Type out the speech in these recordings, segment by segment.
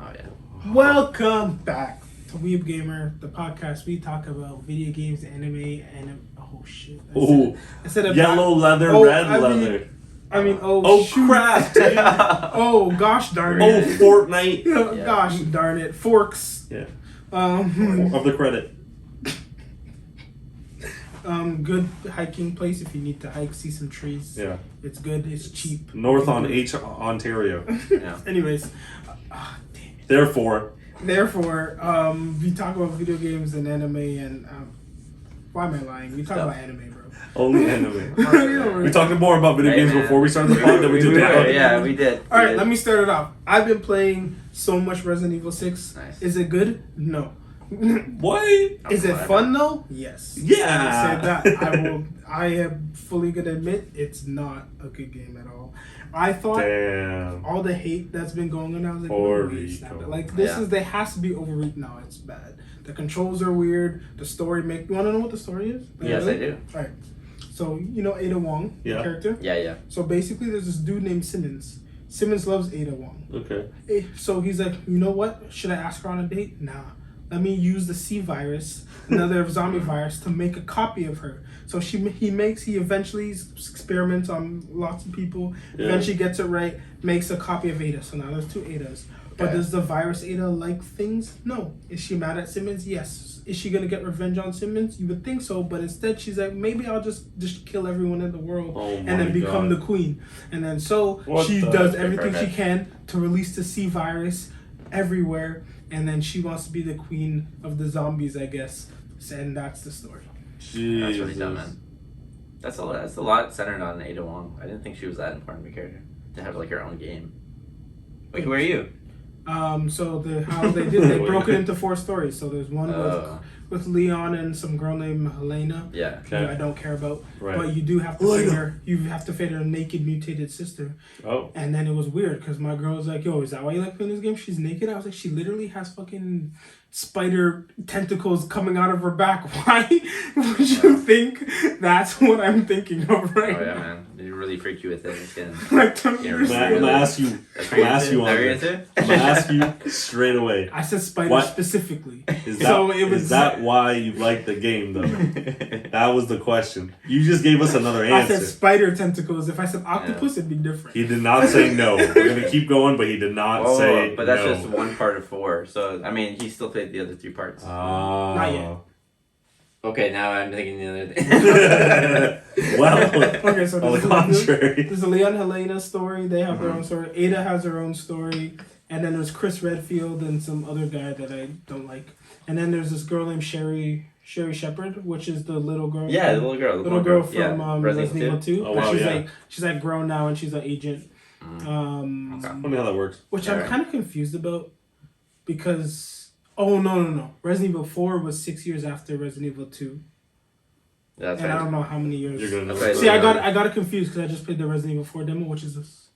Oh yeah. Welcome back to Weeb Gamer, the podcast. We talk about video games, anime, and oh shit. Instead of yellow leather, red leather. Oh shoot. Crap, dude. Oh gosh darn it. it. Fortnite. Yeah. Gosh darn it. Forks. Yeah. Of the credit. Good hiking place if you need to hike, see some trees. Yeah. It's good. It's cheap. North on H, Ontario. Yeah. Anyways. Damn it. Therefore, we talk about video games and anime and why am I lying? We talk about anime, bro. Only anime. We talked more about video games before we started the pod than we did now. Yeah, we did. All right, let me start it off. I've been playing so much Resident Evil 6. Nice. Is it good? No. What? Is it fun though? Yes. Yeah. I said that. I am fully gonna admit it's not a good game at all. I thought all the hate that's been going on, I was like, no, it's not bad. Like this is, they has to be overrated. No, it's bad. The controls are weird. The story you want to know what the story is? Yes, I do. All right. So you know Ada Wong, the character. Yeah. So basically, there's this dude named Simmons. Simmons loves Ada Wong. Okay. So he's like, you know what? Should I ask her on a date? Nah. Let me use the C virus, another zombie virus, to make a copy of her. So he eventually experiments on lots of people. Yeah. Eventually gets it right, makes a copy of Ada. So now there's two Adas. Okay. But does the virus Ada like things? No. Is she mad at Simmons? Yes. Is she gonna get revenge on Simmons? You would think so, but instead she's like, maybe I'll just kill everyone in the world and then become the queen. And then she does everything she can to release the C virus everywhere. And then she wants to be the queen of the zombies, I guess. And that's the story. Jesus. That's really dumb, man. That's a lot centered on Ada Wong. I didn't think she was that important of a character to have like her own game. Wait, who are you? So how they did, they broke it into 4 stories. So there's one with Leon and some girl named Helena. Yeah. Who I don't care about. Right. But you do have to fight her. You have to fight her naked mutated sister. Oh. And then it was weird because my girl was like, "Yo, is that why you like playing this game? She's naked." I was like, "She literally has fucking spider tentacles coming out of her back. Why would you think that's what I'm thinking of right now?" Oh yeah, now? man. It really freaked you with it. I'm gonna ask you. I'm gonna ask you straight away. I said spider specifically. Is that why you like the game though? That was the question. You just gave us another answer. I said spider tentacles. If I said octopus, it'd be different. He did not say no. We're gonna keep going, but he did not say. But that's just one part of 4. So I mean, he still played the other 3 parts. Not yet. Okay, now I'm thinking the other thing. Okay, so on the contrary, there's a Leon Helena story. They have their own story. Ada has her own story. And then there's Chris Redfield and some other guy that I don't like. And then there's this girl named Sherry Shepherd, which is the little girl. Yeah, the little girl from Resident Evil 2. Oh, wow, she's like grown now and she's an agent. Funny how that works. Which I'm kind of confused about because no. Resident Evil 4 was 6 years after Resident Evil 2. That's and I don't know how many years. You're gonna know. See, I got it confused because I just played the Resident Evil 4 demo, which is this.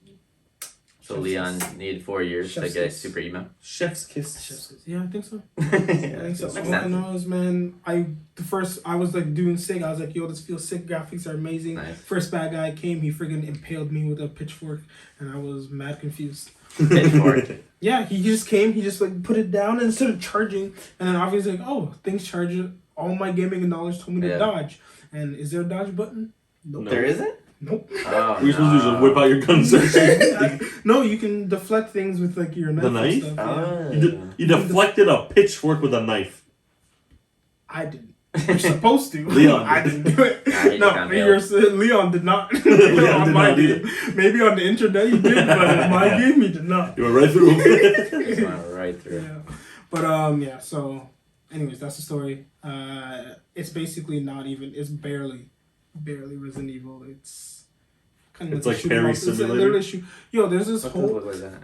So Leon needed 4 years to get super emo. Chef's kiss. Yeah, I think so. All I know is, man, I was like doing sick. I was like, yo, this feels sick. Graphics are amazing. Nice. First bad guy came, he friggin' impaled me with a pitchfork, and I was mad confused. Pitchfork? Yeah, he just came, he just like put it down and started charging, and then obviously like, oh, things charge. All my gaming knowledge told me to dodge. And is there a dodge button? Nope. There isn't? Nope. Oh, You're supposed to just whip out your gun section. No, you can deflect things with like your knife. The knife? And stuff, you deflected a pitchfork with a knife. I didn't. You're supposed to. Leon. I didn't do it. Leon did not. Leon did not either. Maybe on the internet he did, but in my game he did not. You went right through. Right through. Yeah. But so anyways, that's the story. It's basically not even. It's barely Resident Evil. It's kind of. It's like Harry Simulator. Yo, there's this whole. Like that?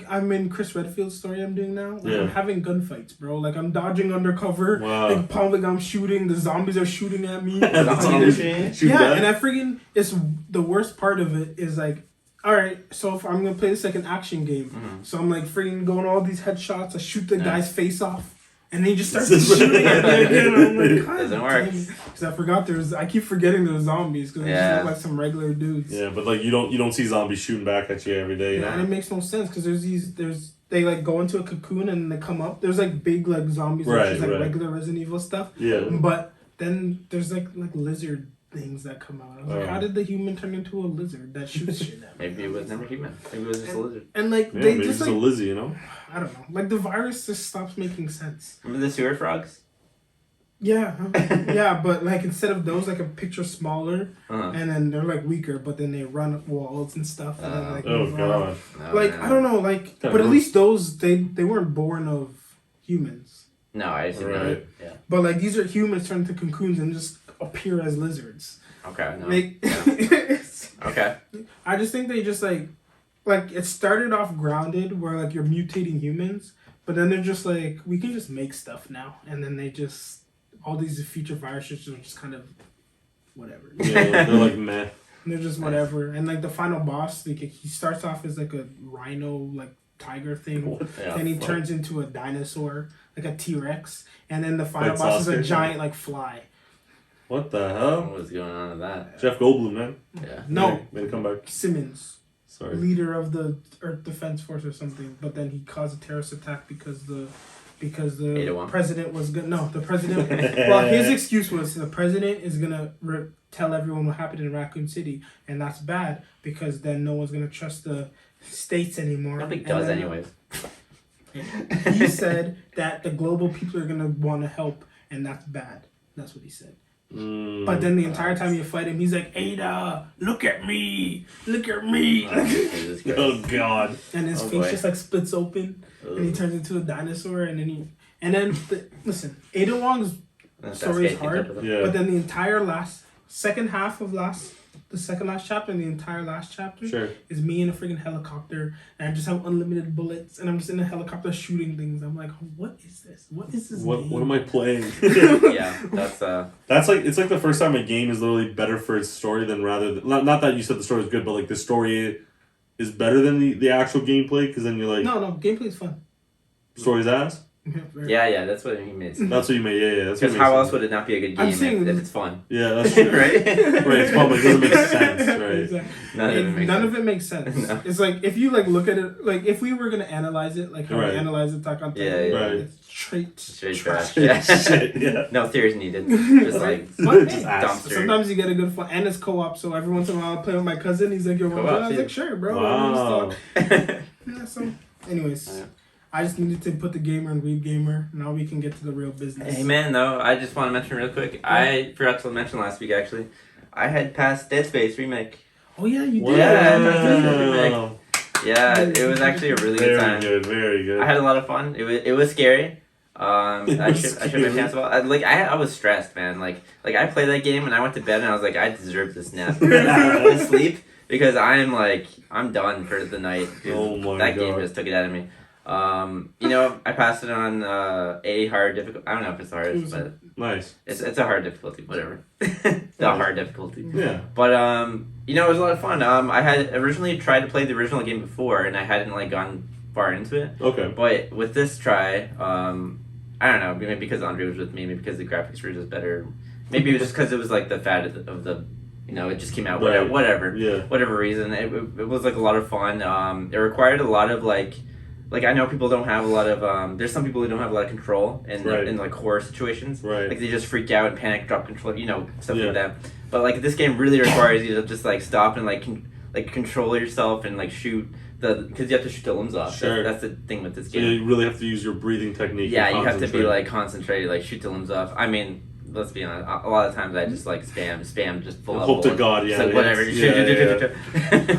I'm in Chris Redfield's story I'm doing now. I'm having gunfights, bro. Like I'm dodging undercover. Wow. Like I'm shooting. The zombies are shooting at me. And I freaking. It's the worst part of it is like. All right, so if I'm gonna play this like an action game, so I'm like freaking going all these headshots. I shoot the guy's face off. And then he just starts shooting at me again. I'm like, God Doesn't work. Because I forgot I keep forgetting there were zombies because they just look like some regular dudes. Yeah, but like you don't see zombies shooting back at you every day. You know? And it makes no sense because they like go into a cocoon and they come up. There's like big like zombies, which is like regular Resident Evil stuff. Yeah. But then there's like lizard things that come out. I was like, how did the human turn into a lizard that shoots shit at me? Maybe it was never human. Maybe it was just a lizard. And like Yeah, they maybe just it's like a Lizzie, you know? I don't know. Like the virus just stops making sense. Remember the sewer frogs? Yeah, yeah, but like instead of those, like a picture smaller, and then they're like weaker, but then they run up walls and stuff. And then, like, oh god! No, like man. I don't know, like but at least those they weren't born of humans. No, I just didn't know it. Yeah. But like these are humans turned to cocoons and just appear as lizards. Okay. No. Like, okay. I just think they just like it started off grounded where like you're mutating humans, but then they're just like we can just make stuff now, and then they just all these future viruses are just kind of whatever. Yeah, they're like meh. And they're just whatever, and like the final boss, like he starts off as like a rhino, like tiger thing, and he turns into a dinosaur, like a T-Rex, and then the final boss is a giant like fly. What the hell? What was going on with that? Jeff Goldblum, man. Yeah. No, made a comeback. Simmons. Sorry. Leader of the Earth Defense Force or something, but then he caused a terrorist attack because the 801. president was gonna the president. Well, his excuse was the president is gonna tell everyone what happened in Raccoon City, and that's bad because then no one's gonna trust the states anymore. Nobody does, then, anyways. He said that the global people are gonna want to help, and that's bad. That's what he said. But then the entire time you fight him, he's like, Ada, look at me. Oh god! And his face just like splits open, and he turns into a dinosaur, and then listen, Ada Wong's story is hard, but then the entire second last chapter and the entire last chapter is me in a freaking helicopter, and I just have unlimited bullets, and I'm just in a helicopter shooting things. I'm like, what is this? What is this? What am I playing? Yeah, that's like it's like the first time a game is literally better for its story than not that you said the story was good, but like the story is better than the actual gameplay, because then you're like no gameplay is fun. Story's ass. Yeah, that's what he means. That's what you mean. Yeah. Because how else would it not be a good game if it's fun? Yeah, that's true. Right? Right, it's fun, but it doesn't make sense, right? Exactly. None of it makes sense. No. It's like if you like look at it, like if we were gonna analyze it, like how we analyze Attack on Titan, it's straight trash. Yeah. No theories needed. Just like dumpster. Sometimes you get a good fun, and it's co-op. So every once in a while, I play with my cousin. He's like, "Yo, I was like, sure, bro." Wow. Yeah. So, anyways. I just needed to put the gamer in Weeb Gamer. Now we can get to the real business. Hey man, though, I just want to mention real quick. I forgot to mention last week actually. I had passed Dead Space remake. Oh yeah, you did. Yeah, I passed Dead Space remake. Yeah, it was actually a really good time. Very good. I had a lot of fun. It was scary. I should my pants off. I was stressed, man. Like I played that game and I went to bed and I was like, I deserve this nap and sleep because I'm done for the night. Oh my that god, game just took it out of me. I passed it on a hard difficulty. I don't know if it's hard, but nice. It's a hard difficulty, whatever. The hard difficulty. Yeah. But it was a lot of fun. I had originally tried to play the original game before, and I hadn't gone far into it. Okay. But with this try, I don't know. Maybe because Andre was with me, maybe because the graphics were just better. Maybe it was just because it was the fad of the. It just came out. Whatever. Yeah. Whatever reason, it was a lot of fun. It required a lot of I know people don't have a lot of there's some people who don't have a lot of control in horror situations. Right. They just freak out and panic, drop control, stuff like that. But this game really requires you to just stop and control yourself and shoot because you have to shoot the limbs off. Sure. That's the thing with this game. So you really have to use your breathing technique. Yeah, you have to be concentrated, shoot the limbs off. I mean, let's be honest. A lot of times I just spam just full hope to God, yeah. Whatever.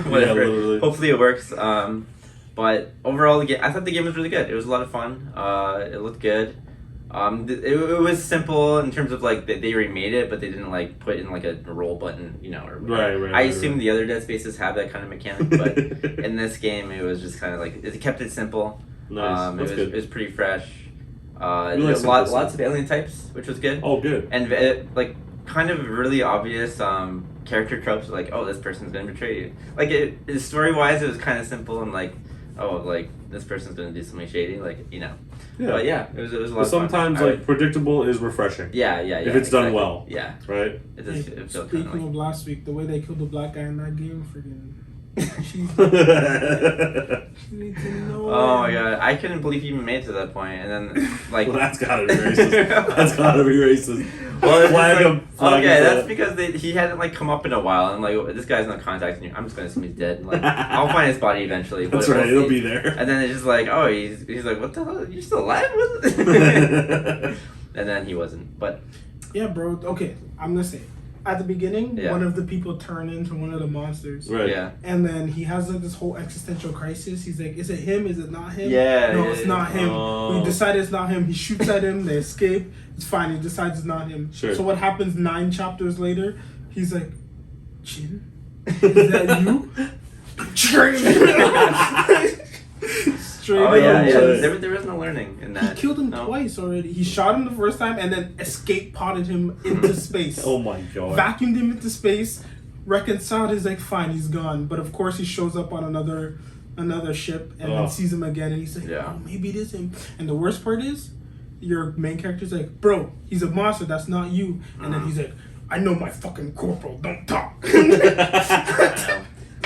Whatever. Yeah, hopefully it works. But overall, I thought the game was really good. It was a lot of fun. It looked good. It was simple in terms of they remade it, but they didn't put in a roll button, Right. I assume the other Dead Spaces have that kind of mechanic, but in this game it was just kind of it kept it simple. Nice. It was pretty fresh. Lots of alien types, which was good. Oh, good. And kind of really obvious character tropes, this person's gonna betray you. Story wise, it was kind of simple and this person's gonna do something shady, Yeah. But yeah, it was a lot of fun. Sometimes predictable is refreshing. Yeah. If it's done well. Yeah. Right? It does. It feels Speaking kind of of last week, the way they killed the black guy in that game, freaking. She needs to know. Oh my god, I couldn't believe he even made it to that point, and then like. Well, that's gotta be racist. That's gotta be racist. Well, flag him. Okay, that's because he hadn't like come up in a while, and like this guy's not contacting you. I'm just gonna assume he's dead. Like I'll find his body eventually. That's right. It'll be there. And then it's just like, oh, he's like, what the hell? You're still alive? And then he wasn't. But yeah, bro. Okay, I'm gonna say it. At the beginning, one of the people turned into one of the monsters. Right. Yeah. And then he has like this whole existential crisis. He's like, is it him? Is it not him? Yeah. No, it's not him. We decided it's not him. He shoots at him. They escape. It's fine. He decides it's not him. Sure. So what happens 9 chapters later? He's like, Jin? Is that you? Straight oh yeah. up. There was no learning in that. He killed him twice already. He shot him the first time and then escape potted him into space. Oh my god. Vacuumed him into space, reconciled. He's like, fine, he's gone. But of course, he shows up on another ship and then sees him again, and he's like, oh, maybe it is him. And the worst part is, your main character's like, bro, he's a monster. That's not you. And then he's like, I know my fucking corporal. Don't talk.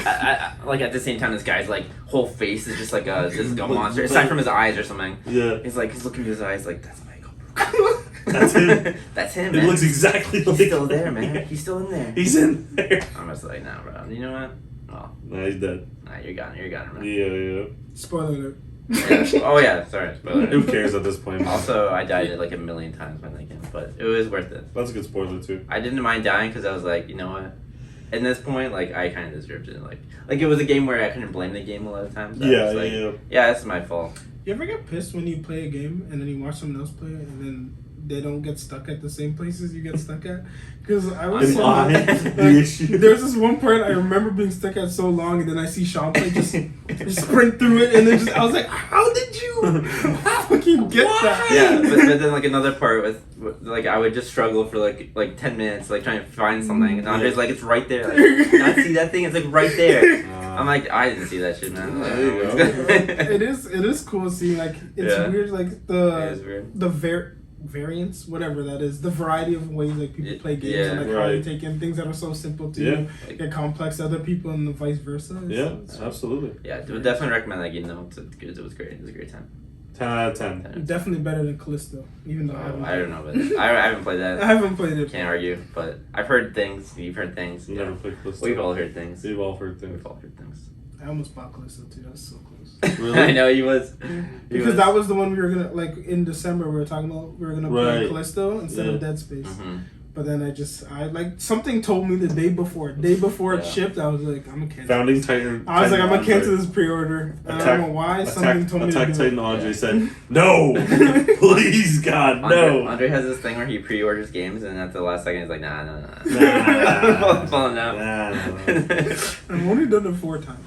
I, like at the same time, this guy's like whole face is just like a monster. Aside from his eyes or something. Yeah. He's looking at his eyes like, that's my corporal. That's him. That's him. It Man. looks exactly He's like still there, man. He's still in there. He's in there. I'm just like, nah, bro. You know what? Oh. Nah, he's dead. Nah, you're gone, man. Yeah. Spoiler alert. Yeah. Oh yeah, sorry. Spoiler. Who cares at this point? Also, I died like a million times by that game, but it was worth it. That's a good spoiler too. I didn't mind dying because I was like, you know what? At this point, like I kind of deserved it. Like it was a game where I couldn't blame the game a lot of times. Yeah, it's my fault. You ever get pissed when you play a game and then you watch someone else play it and then they don't get stuck at the same places you get stuck at? Because I was there's this one part I remember being stuck at so long, and then I see Sean play just sprint through it, and then I was like, how did you fucking get that? Yeah, but then like another part with like I would just struggle for like 10 minutes like trying to find something, and Andre's like, it's right there. Like, not see that thing? It's like right there. I'm like, I didn't see that shit, man. Like, it is cool seeing like it's weird like the variants, whatever that is, the variety of ways like people play games and like how they take in things that are so simple to get complex to other people and the vice versa. It's absolutely. Yeah, I would definitely recommend that game though. It was great. It was a great time. 10 out of 10. Definitely better than Callisto, even though I don't know, but I haven't played that. I haven't played it. Can't argue, but I've heard things. You've heard things. You never played Callisto. We've all heard things. We've all heard things. I almost bought Callisto too. That's so close. Really? I know he was. Because that was the one we were gonna like in December. We were talking about we were gonna play Callisto instead of Dead Space. Mm-hmm. But then I like something told me the day before it shipped. I was like, I'm gonna cancel. Founding Titan. I was like, I'm gonna cancel this pre-order. I don't know why. Something told me to do Attack Titan Andre said, no, please, God, no. Andre has this thing where he pre-orders games, and at the last second, he's like, nah. Falling out. I've only done it 4 times.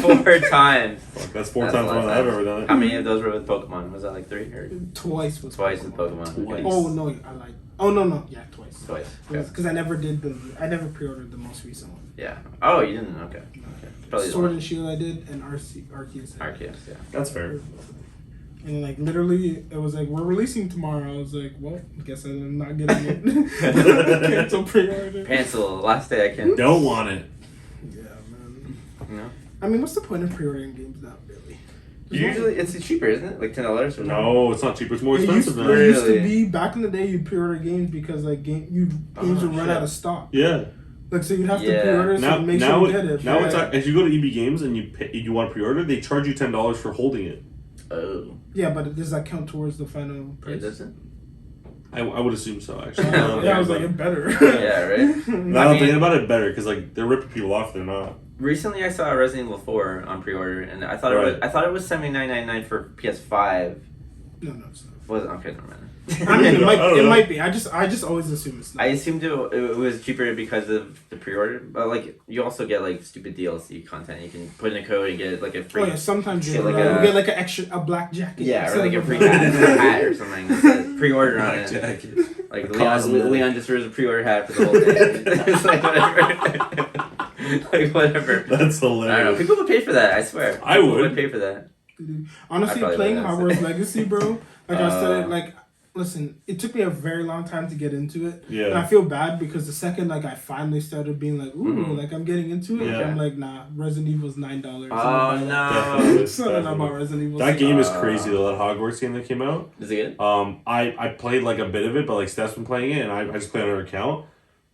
4 times. Fuck, that's 4 times more than I've ever done it. How many of those were with Pokemon? Was that like 3 or? Twice with Pokemon. Okay. Oh no, I like. Oh no, yeah, twice. Because I never pre-ordered the most recent one. Yeah. Oh, you didn't? Okay. Probably Sword and Shield I did, and Arceus. Yeah. That's fair. And like literally, it was like, we're releasing tomorrow. I was like, well, I guess I'm not getting it. Cancel pre-order. Cancel. Last day I can. Don't want it. Yeah, man. No. I mean, what's the point of pre-ordering games now, really? Usually, it's cheaper, isn't it? Like $10 or no, it's not cheaper. It's more expensive now. It used to be back in the day. You'd pre-order games because like games would run out of stock. Yeah. Like so, you'd have to pre-order so make sure you get it. Now if you go to EB Games and you want to pre-order, they charge you $10 for holding it. Oh. Yeah, but does that count towards the final price? It doesn't. I would assume so, actually. I was like, it better. Yeah, right? Now I'm thinking about it, better, because like they're ripping people off, they're not. Recently, I saw Resident Evil 4 on pre-order, and I thought it was $79.99 for PS5. No, it's not. Was it? Okay, never mind. I mean, it might be. I just always assume it's not. I assumed it was cheaper because of the pre-order, but like you also get like stupid DLC content. You can put in a code and get like a free. Oh yeah, sometimes you get like a black jacket. Yeah, or like a free hat or something. That says pre-order on it. Jacket. Like Leon just throws a pre-order hat for the whole thing. It's like whatever. Like whatever. That's hilarious. I don't know. People would pay for that. I swear. I would. People would pay for that. Honestly, playing Hogwarts Legacy, bro. Like I said, like. Listen, it took me a very long time to get into it. Yeah. And I feel bad because the second like I finally started being like, ooh, like I'm getting into it, I'm like, nah, Resident Evil's $9. Oh no. Something about Resident Evil. That game is crazy though, that Hogwarts game that came out. Is it good? I played like a bit of it, but like Steph's been playing it and I just played on her account.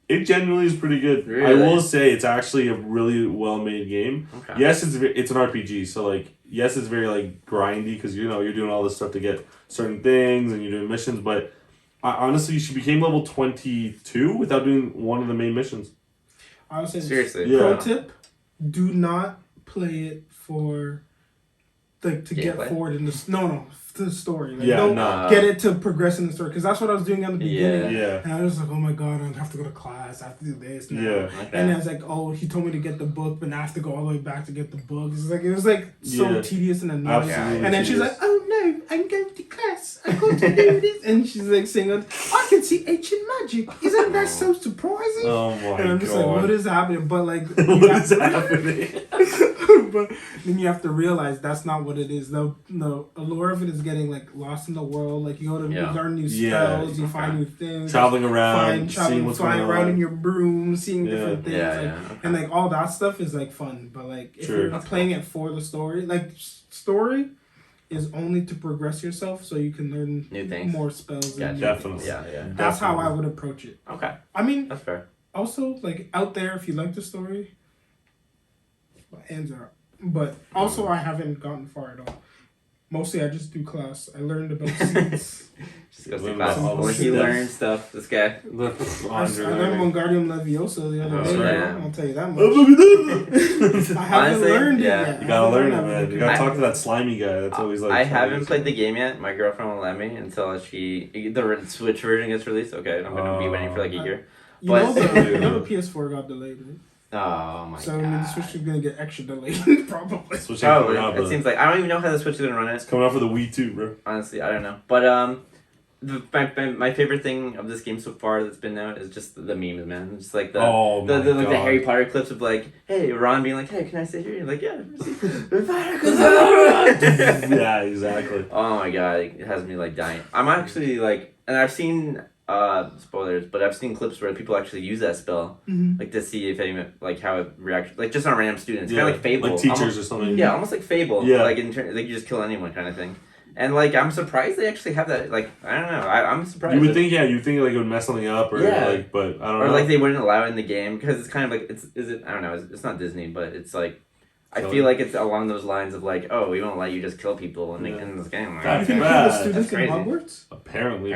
It genuinely is pretty good. Really? I will say it's actually a really well made game. Okay. Yes, it's an RPG, so like yes, it's very like grindy because you're doing all this stuff to get certain things and you're doing missions. But honestly, she became level 22 without doing one of the main missions. I would say seriously. Pro tip: do not play it for like to get forward in the to the story. Like, don't get it to progress in the story because that's what I was doing at the beginning. Yeah. And I was like, oh my god, I have to go to class. I have to do this now. Yeah. Okay. And I was like, oh, he told me to get the book, but now I have to go all the way back to get the book. It was like so tedious and annoying. Absolutely. And then she's like, oh no, I'm going to class. I'm going to do this. And she's like saying, I can see ancient magic. Isn't that so surprising? Oh my god. And I'm just like, what is happening? But like, what is happening? But then you have to realize that's not what it is. The allure of it is getting like lost in the world. Like you go to you learn new spells, you find new things, traveling around, seeing what's flying going around on in your broom, seeing different things, and like all that stuff is like fun. But like if you're playing it for the story, like story is only to progress yourself, so you can learn new things, more spells. Yeah, and definitely. That's how I would approach it. Okay, I mean, that's fair. Also, like out there, if you like the story, hands are. But also, I haven't gotten far at all. Mostly, I just do class. I learned about seeds. Just goes to class. When he learned stuff, this guy. I learned Wingardium Leviosa the other day. Yeah. I'll tell you that much. I haven't learned it yet. You gotta learn it, man. You gotta talk to that slimy guy. That's always like. I haven't played the game yet. My girlfriend won't let me until the Switch version gets released. Okay, I'm gonna be waiting for like a year. You know the PS4 got delayed, right? Oh my god. So the Switch is gonna get extra delayed, probably. It seems like I don't even know how the Switch is gonna run it. It's coming out for the Wii too, bro. Honestly, I don't know. But my favorite thing of this game so far that's been out is just the memes, man. Just like the Harry Potter clips of like, hey, Ron being like, hey, can I sit here? You're like, yeah. Yeah, exactly. Oh my god, it has me like dying. I'm actually like, and I've seen. Spoilers, but I've seen clips where people actually use that spell, like to see if anyone like how it reacts, like just on random students, kind of like Fable, like teachers or something. Yeah, almost like Fable. Yeah, like in turn, like you just kill anyone kind of thing. And like I'm surprised they actually have that. Like I don't know, I'm surprised. You would think, like it would mess something up, or like, but I don't know. Or like they wouldn't allow it in the game because it's kind of like I don't know, it's not Disney, but it's like. I feel like it's along those lines of like, oh, we won't let you just kill people in this game. You can kill the students in Hogwarts? Apparently.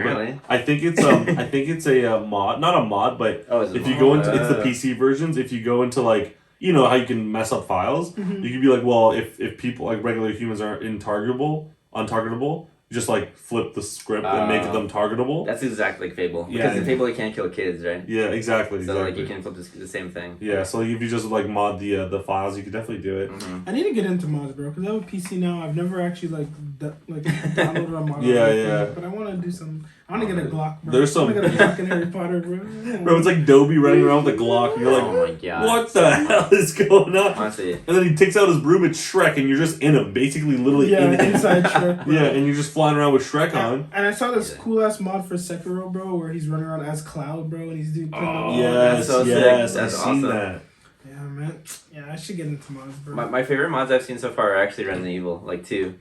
I think it's a mod, not a mod, but if you go into it's the PC versions. If you go into like how you can mess up files, you can be like, well, if people like regular humans are untargetable. Just like flip the script and make them targetable. That's exactly like Fable. Because in Fable you can't kill kids, right? Yeah, exactly. So like you can flip the same thing. Yeah, so if you just like mod the files, you could definitely do it. I need to get into mods, bro, because I have a PC now. I've never actually downloaded a mod. Yeah. But I want to do some. I want to get a Glock, bro. There's some. I want to get a Glock in Harry Potter, bro. Bro, it's like Dobby running around with a Glock. You're like, oh my god, what the hell is going on? Honestly. And then he takes out his broom at Shrek, and you're just in him, basically, literally in him. Inside Shrek. Bro. Yeah, and you're just flying around with Shrek on. And I saw this cool ass mod for Sekiro, bro, where he's running around as Cloud, bro, and he's doing. That's so sick. That's I've seen that. Yeah, man. Yeah, I should get into mods, bro. My favorite mods I've seen so far are actually Resident Evil, like 2.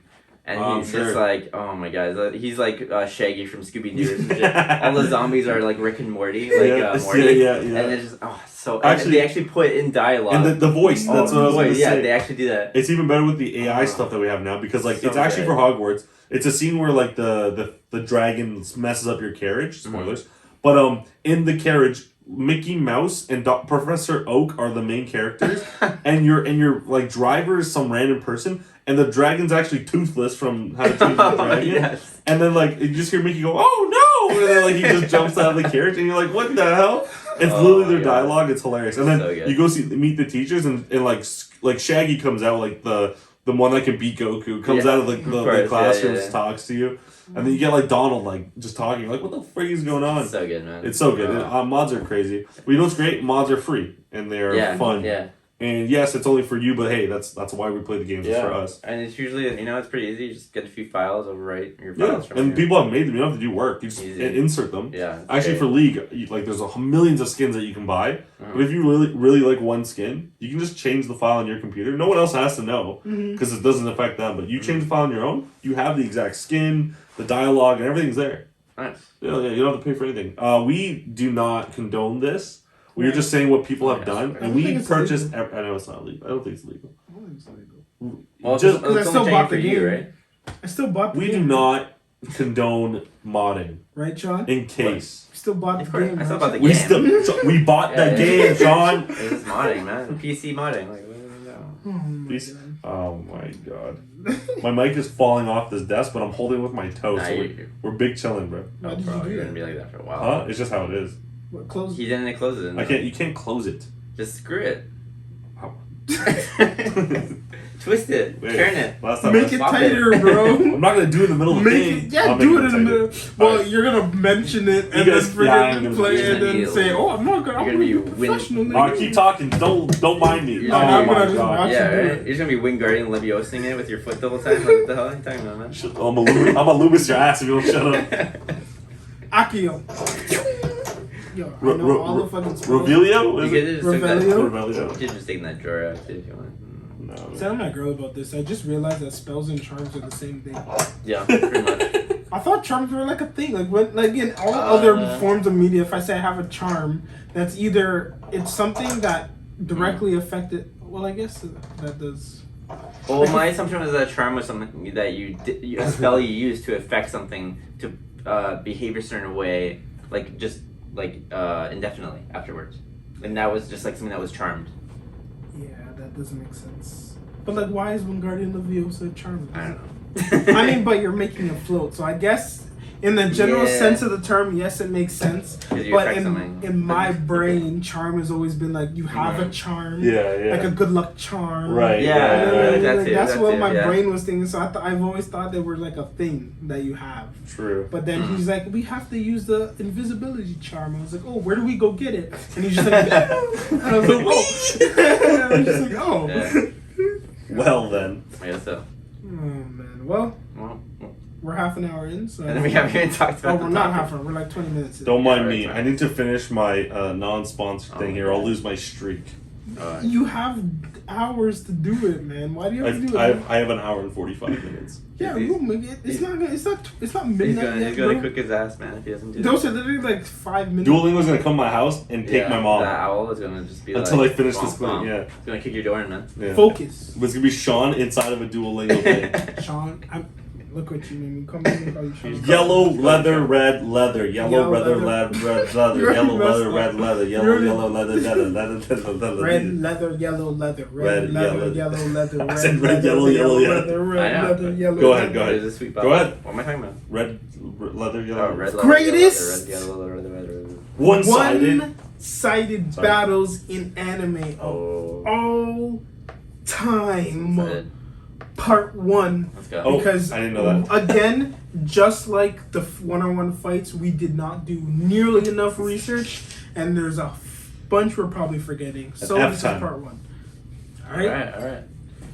And he's just like, oh my god, he's like Shaggy from Scooby Doo or some shit. All the zombies are like Rick and Morty, like Morty. Yeah. And it's just so actually they actually put in dialogue and the voice. That's what I was going to say. Yeah, they actually do that. It's even better with the AI stuff that we have now because like it's actually for Hogwarts. It's a scene where like the dragon messes up your carriage. Spoilers, but in the carriage. Mickey Mouse and Professor Oak are the main characters, and your like driver is some random person, and the dragon's actually toothless from How to Train Your Dragon. Yes. And then like you just hear Mickey go, "Oh no!" and then like he just jumps out of the carriage, and you're like, "What the hell?" It's literally their dialogue. It's hilarious. And then you go meet the teachers, and like Shaggy comes out like the one that can beat Goku comes out of the classrooms, talks to you. And then you get like Donald like just talking like what the freak is going on? It's so good, man. It's so good. Mods are crazy. But you know what's great? Mods are free and they're fun. Yeah. And yes, it's only for you, but hey, that's why we play the games. It's for us. And it's usually, it's pretty easy. You just get a few files, overwrite your files from and here. people have made them. You don't have to do work. You just insert them. Yeah. Actually, for League, there's millions of skins that you can buy. But if you really like one skin, you can just change the file on your computer. No one else has to know because it doesn't affect them. But you change the file on your own, you have the exact skin, the dialogue, and everything's there. Nice. Yeah, you don't have to pay for anything. We do not condone this. We're just saying what people have done, and we purchase. I know it's not legal. I don't think it's legal. I don't think it's legal. Well, just because I still bought the game, you, right? I still bought the game. We do not condone modding. Right, Sean? In case. We still bought the game. I still bought the game. We bought the game, Sean. It's just modding, man. PC modding. Oh my god. My mic is falling off this desk, but I'm holding it with my toe. So we're big chilling, bro. Why did you do You're that? gonna be like that for a while. Huh? It's just how it is. What, close? He didn't close it. You can't close it. Just screw it. How? Twist it. Turn it. Make it tighter, bro. I'm not gonna do it in the middle of the thing. Do it in the middle. Well, you're gonna mention it and then forget to play it and say, "Oh, I'm not gonna." I'm gonna be professional. Alright, keep talking. Don't mind me. I'm gonna just watch yeah, you do right? it. You're just gonna be Wingardium Leviousing it with your foot the whole time. What the hell are you talking about, man? I'm gonna Loomis your ass if you don't shut up. Akio. Yo, I know all the fucking spells. Revelio? You could just take that. Revelio. You could just take that drawer out too if you want. No. Tell my girl about this. I just realized that spells and charms are the same thing. Yeah, pretty much. I thought charms were like a thing. Like in all other forms of media, if I say I have a charm, that's either it's something that directly affected. Well, I guess that does. Well, my assumption was that a charm was something that a spell you use to affect something to behave a certain way, indefinitely afterwards, and that was just like something that was charmed. Yeah, that doesn't make sense. But why is Wingardium Leviosa charmed? I don't know. I mean, but you're making it float, so I guess in the general sense of the term, yes, it makes sense. But in my brain, charm has always been like you have a charm, like a good luck charm, right? That's what my brain was thinking. So I've always thought they were like a thing that you have. True. But then he's like, we have to use the invisibility charm. I was like, oh, where do we go get it? And he's just like, and I was like, oh, I was just like, oh. Yeah. Well then. I guess so. Oh man. Well. We're half an hour in, so. And then we haven't even talked about. Oh, we're not half an hour. We're like 20 minutes in. Don't mind me. I need to finish my non-sponsored thing here. I'll lose my streak. You have hours to do it, man. Why do you have to do it? I have an hour and 45 minutes. Yeah, we'll make it. It's not midnight yet, He's gonna cook his ass, man. If he doesn't do those are literally like 5 minutes. Duolingo's gonna come to my house and take my mom. That owl is gonna just be until I finish this thing. Yeah, he's gonna kick your door in, man. Yeah. Focus. But it's gonna be Sean inside of a Duolingo thing. Sean, look what you made me. Come here and call you Sean. Yellow leather, red leather. Yellow leather, red leather. Yellow leather, red leather. Yellow leather, leather. Red leather, yellow leather. Red leather, yellow leather. I said red, yellow, yellow. Red leather, yellow. Go ahead. Go ahead. What am I talking about? Red leather, yellow. Red leather, Greatest. One-sided battles in anime of all time. Part 1. Let's go. Because I didn't know that. Again, just like the one-on-one fights, we did not do nearly enough research, and there's a bunch we're probably forgetting. So this is part 1. All right.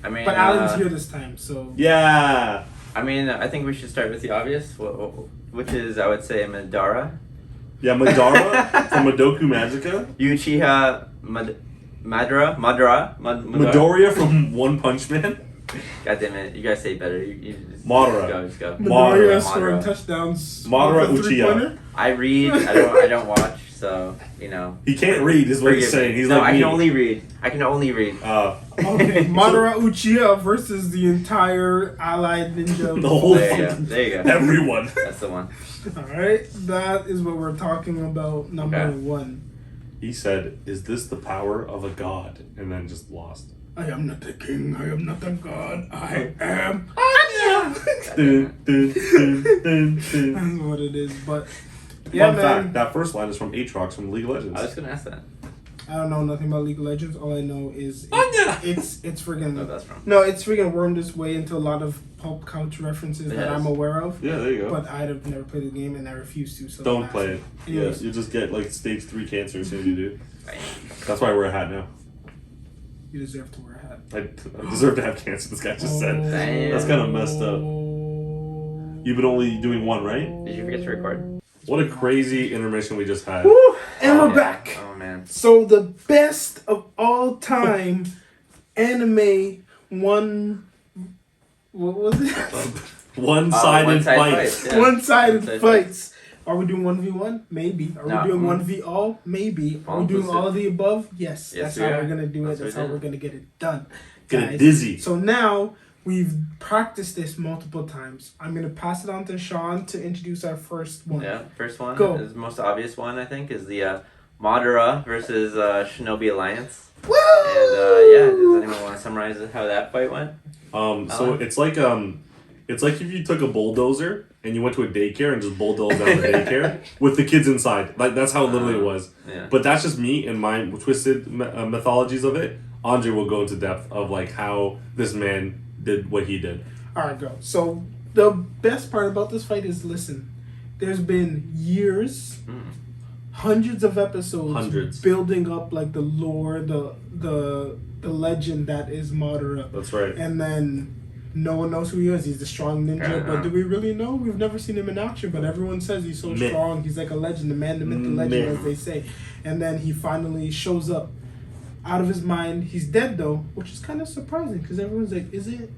I mean, but Alan's here this time, so yeah. I mean, I think we should start with the obvious, which is, I would say, Madara. Yeah, Madara from Madoka Magica. Uchiha Madara. Midoriya from One Punch Man. God damn it! You guys say better. You Madara. Just go. Madara scoring touchdowns. Madara Uchiha. I read. I don't watch. So he can't read. Is what he's saying. He's like I me. can only read. Okay, Madara Uchiha versus the entire allied ninja. The whole there you go. Everyone. That's the one. All right, that is what we're talking about. Number 1. He said, "Is this the power of a god?" And then just lost. I am not the king. I am not the god. I am. That's what it is. But fun fact: that first line is from Aatrox from League of Legends. I was gonna ask that. I don't know nothing about League of Legends. All I know is it's freaking. No, that's wrong. No, it's freaking wormed its way into a lot of pop culture references that I'm aware of. Yeah, there you go. But I'd have never played the game and I refuse to. So don't play it. Yes, you just get like stage 3 cancer as soon as you do. That's why I wear a hat now. You deserve to wear a hat. I deserve to have cancer, this guy just said. Damn. That's kind of messed up. You've been only doing one, right? Did you forget to record? What a crazy intermission we just had. Woo! And we're back. Oh, man. So the best of all time anime one... What was it? One-sided fights. Yeah. One-sided fights. Are we doing 1v1? Maybe. Are we doing 1v all? Maybe. Are we doing all of the above? Yes. That's how we're going to do it. That's how we're going to get it done. Get it dizzy. So now we've practiced this multiple times. I'm going to pass it on to Sean to introduce our first one. Yeah, first one the is the most obvious one, I think, is the Madara versus Shinobi Alliance. Woo! And does anyone want to summarize how that fight went? So it's like if you took a bulldozer and you went to a daycare and just bulldozed down the daycare with the kids inside. Like that's how literally it was. Yeah. But that's just me and my twisted mythologies of it. Andre will go into depth of like how this man did what he did. All right, go. So the best part about this fight is, listen, there's been years, hundreds of episodes, building up like the lore, the legend that is Madara. That's right. And then no one knows who he is. He's the strong ninja, but do we really know? We've never seen him in action, but everyone says he's so strong. He's like a legend, the man, the myth, the legend, as they say. And then he finally shows up out of his mind. He's dead though, which is kind of surprising because everyone's like, is it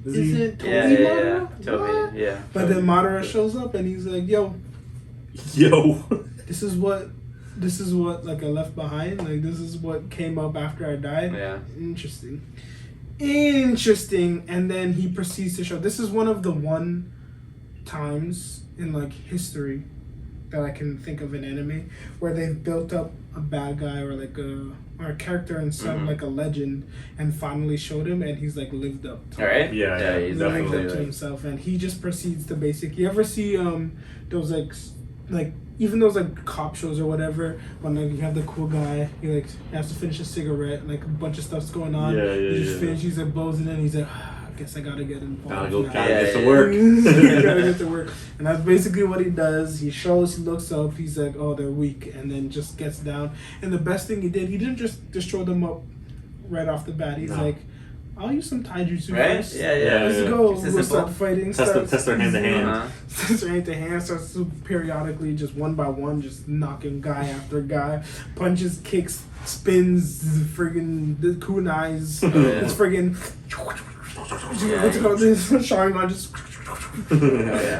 Toby Madara? Toby, yeah. But then Madara shows up and he's like, yo, this is what like I left behind. Like this is what came up after I died. Yeah. Interesting. And then he proceeds to show, this is one of the times in like history that I can think of in anime where they've built up a bad guy or like a character in some like a legend and finally showed him and he's like lived up to Alright? Yeah, he's lived definitely up to himself, and he just proceeds to basically, you ever see those like even those like cop shows or whatever, when like you have the cool guy, he like has to finish a cigarette, like a bunch of stuff's going on. He just finishes, he's like blows it in, he's like, I guess I gotta get involved. Gotta get to work. Gotta get to work. And that's basically what he does. He looks up, he's like, oh, they're weak, and then just gets down. And the best thing he didn't just destroy them up right off the bat. He's like, I'll use some taijutsu first. Let's go. We'll start fighting. Test their hand to hand. Test their hand to hand. Starts to periodically, just one by one, just knocking guy after guy. Punches, kicks, spins, friggin' the kunais. It's friggin' what's it called? Sharingan just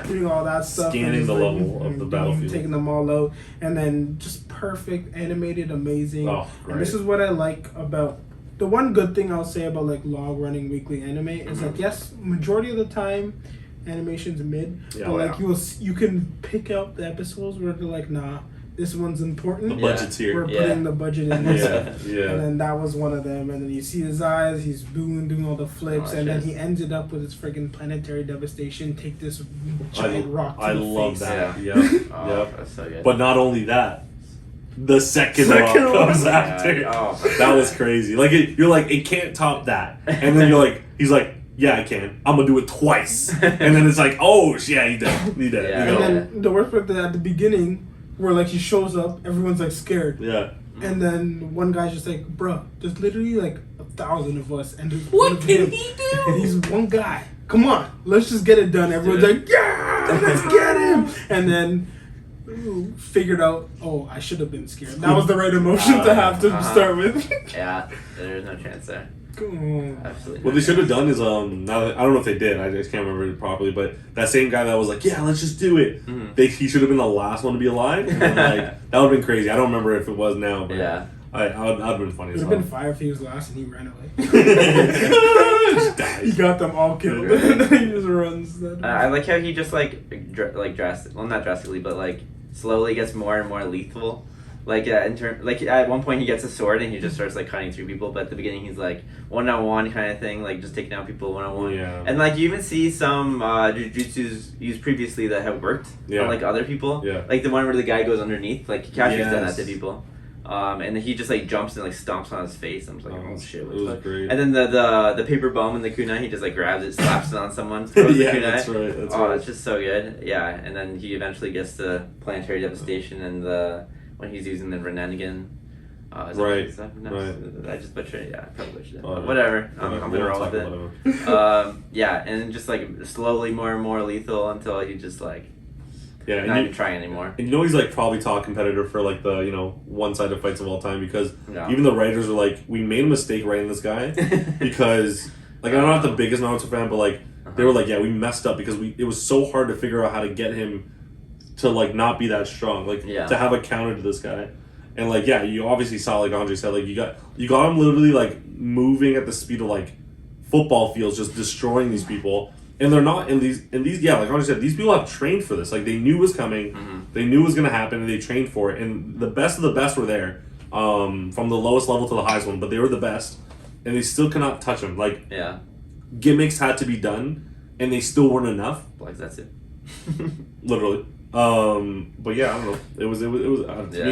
doing all that stuff. Scanning the level of the battlefield. Taking them all out. And then just perfect, animated, amazing. Oh, great. And this is what I like about... The one good thing I'll say about like long-running weekly anime is like, yes, majority of the time animation's mid, but like you can pick out the episodes where they're like, nah, this one's important. The budget's here. We're putting the budget in this. Yeah. And then that was one of them. And then you see his eyes, he's doing all the flips, and then he ended up with his friggin' planetary devastation. Take this giant rock to the love face. that. That's so good. But not only that. The second rock comes after. That was crazy. Like you're like, it can't top that. And then he's like, yeah, I can. I'm gonna do it twice. And then it's like, oh, yeah, he did. He did. And then the worst part at the beginning, where like he shows up, everyone's like scared. Yeah. And then one guy's just like, bruh, there's literally like 1,000 of us, and there's what can he do? And he's one guy. Come on, let's just get it done. Everyone's like, yeah, let's get him. And then figured out, oh, I should have been scared. That was the right emotion to have to start with. Yeah, there's no chance there. Absolutely. What they should have done is now I don't know if they did. I just can't remember it properly. But that same guy that was like, yeah, let's just do it. He should have been the last one to be alive. And then, like, that would have been crazy. I don't remember if it was now. But yeah. I'd have been funny. It would have been fire if he was last and he ran away. He got them all killed. He just runs. I like how he just like drastic. Well, not drastically, but like slowly gets more and more lethal. Like at one point he gets a sword and he just starts like cutting through people, but at the beginning he's like 1-on-1 kind of thing, like just taking out people 1-on-1. Yeah. And like you even see some jujutsus used previously that have worked on like other people. Yeah. Like the one where the guy goes underneath, like Kakashi's done that to people. And then he just like jumps and like stomps on his face. I'm just like, oh shit, what the fuck? Great. And then the paper bomb in the kunai, he just like grabs it, slaps it on someone, throws the kunai. That's right. It's just so good. Yeah, and then he eventually gets the planetary devastation and when he's using the Renanigan Right. I just butchered it. Yeah, I probably butchered it. But whatever. I'm gonna roll with it. Yeah, and then just like slowly more and more lethal until he just like not even trying anymore. And he's like probably top competitor for like the one-sided fights of all time because even the writers are like, we made a mistake writing this guy because like I'm not the biggest Naruto fan, but like they were like, yeah, we messed up because it was so hard to figure out how to get him to like not be that strong, like to have a counter to this guy. And like you obviously saw, like Andre said, like you got him literally like moving at the speed of like football fields, just destroying these people. And they're not in these like Andre said, these people have trained for this. Like they knew it was coming, they knew it was gonna happen, and they trained for it. And the best of the best were there, from the lowest level to the highest one. But they were the best, and they still could not touch him. Like gimmicks had to be done, and they still weren't enough. Like that's it. Literally. But yeah, I don't know. It was to me,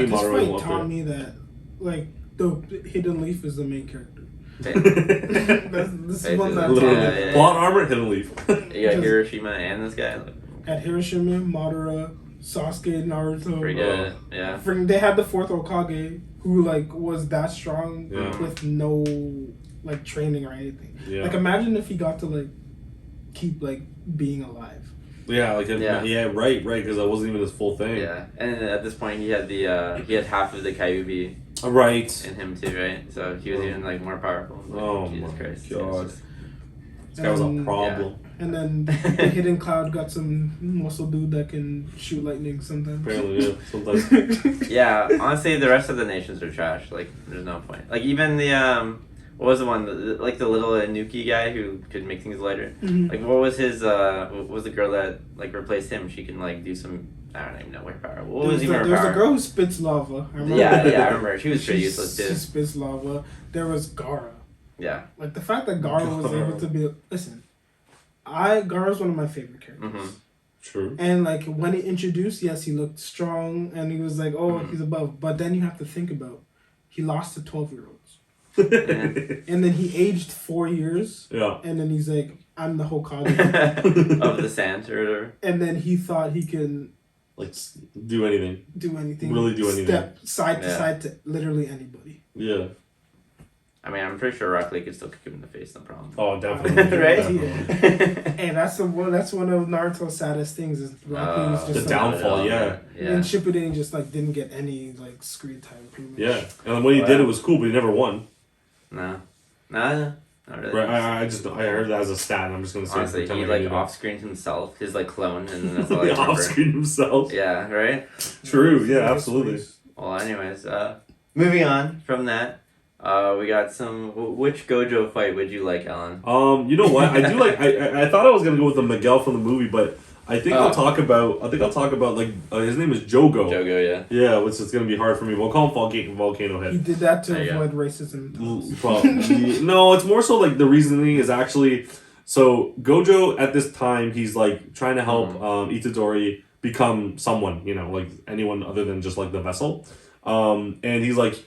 this fight taught me that like the Hidden Leaf is the main character. This is one that literally plot armor, Hidden Leaf. You got Hiroshima and this guy. At Hiroshima, Madara, Sasuke, Naruto. Pretty good. Yeah. They had the fourth Hokage who like was that strong with no like training or anything. Yeah. Like imagine if he got to like keep like being alive. Yeah, like right, because that wasn't even his full thing. Yeah, and at this point he had half of the Kyuubi in him too, right? So he was even like more powerful. Like, Jesus Christ, God, this guy was a problem. Yeah. And then the Hidden Cloud got some muscle dude that can shoot lightning sometimes. Apparently, yeah, sometimes. Yeah, honestly, the rest of the nations are trash. Like, there's no point. Like even the what was the one? Like the little Inuki guy who could make things lighter. Mm-hmm. Like what was his? What was the girl that like replaced him? She can like do some. I don't even know her power. What was even her power? There's a girl who spits lava. I remember. Yeah, I remember. She was pretty useless too. She spits lava. There was Gaara. Yeah. Like the fact that Gaara was able to be. Listen, Gaara's one of my favorite characters. Mm-hmm. True. And like when he introduced, yes, he looked strong, and he was like, oh, he's above. But then you have to think about, he lost to 12-year-olds. And then he aged 4 years. Yeah. And then he's like, I'm the Hokage. Of the sand or whatever. And then he thought he can... like, do anything. Really do anything. Step side to side to literally anybody. Yeah. I mean, I'm pretty sure Rock Lee could still kick him in the face, no problem. Oh, definitely. Right? Yeah. And that's one of Naruto's saddest things is Rock Lee was just the downfall, yeah. And Shippuden just like didn't get any like screen time pretty much. Yeah. And when he did, it was cool, but he never won. No, not really. Right, I heard that as a stat, and I'm just gonna say. Honestly, he like off-screened himself, his like clone, and that's all I remember. Off-screened himself. Yeah, right. True. Yeah, absolutely. Well, anyways, moving on from that, we got some. Which Gojo fight would you like, Alan? You know what? I do like. I thought I was gonna go with the Miguel from the movie, but I think I'll talk about like his name is Jogo. Jogo, yeah. Yeah, which is gonna be hard for me. We'll call him Volcano Head. He did that to avoid racism. Probably. No, it's more so like the reasoning is actually so Gojo at this time he's like trying to help Itadori become someone, like anyone other than just like the vessel. And he's like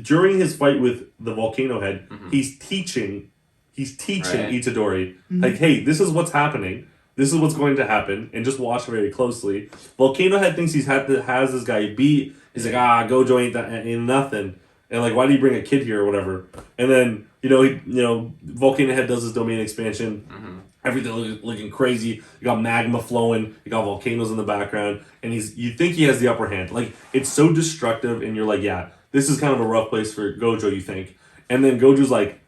during his fight with the Volcano Head, he's teaching Itadori like, hey, this is what's happening. This is what's going to happen, and just watch very closely. Volcano Head thinks has this guy beat. He's like, Gojo ain't nothing, and like, why do you bring a kid here or whatever? And then Volcano Head does his domain expansion. Everything looking crazy. You got magma flowing. You got volcanoes in the background, and you think he has the upper hand. Like it's so destructive, and you're like, yeah, this is kind of a rough place for Gojo. You think, and then Gojo's like,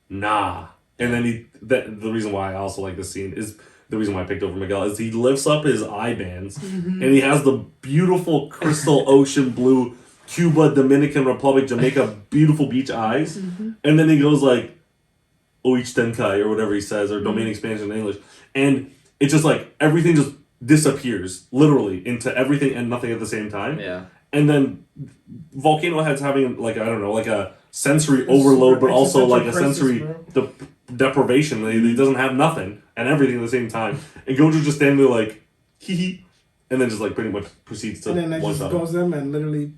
nah, and then the reason why I also like this scene is. The reason why I picked over Miguel is he lifts up his eye bands and he has the beautiful crystal ocean blue Cuba, Dominican Republic, Jamaica, beautiful beach eyes. And then he goes like, Oich Tenkai or whatever he says, or domain expansion in English. And it's just like everything just disappears literally into everything and nothing at the same time. Yeah. And then Volcano Head's having like, I don't know, like a sensory overload, but also like a sensory deprivation. He doesn't have nothing and everything at the same time. And Gojo just standing there like, hee hee, and then just like pretty much proceeds to and then it just goes them and literally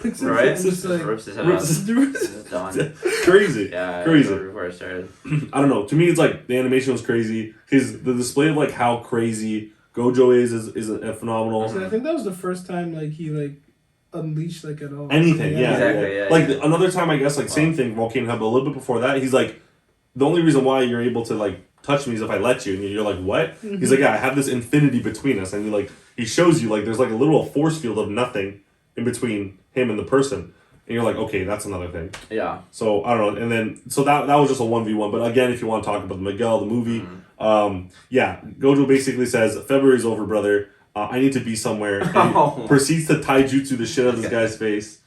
picks him right? and just like rips his head off. It's done. Crazy. Yeah, crazy. Before I started. I don't know. To me, it's like the animation was crazy. The display of like how crazy Gojo is phenomenal. So I think that was the first time like he like unleash like at all. Anything, yeah. Exactly, yeah. Like another time, I guess, like same thing, Volcano Hub, but a little bit before that, he's like, the only reason why you're able to like touch me is if I let you, and you're like, what? Mm-hmm. He's like, yeah, I have this infinity between us, and he shows you like there's like a literal force field of nothing in between him and the person. And you're like, okay, that's another thing. Yeah. So, I don't know. And then, so that was just a 1v1. But again, if you want to talk about the Miguel, the movie, Gojo basically says, February's over, brother. I need to be somewhere. And proceeds to taijutsu the shit out of this guy's face.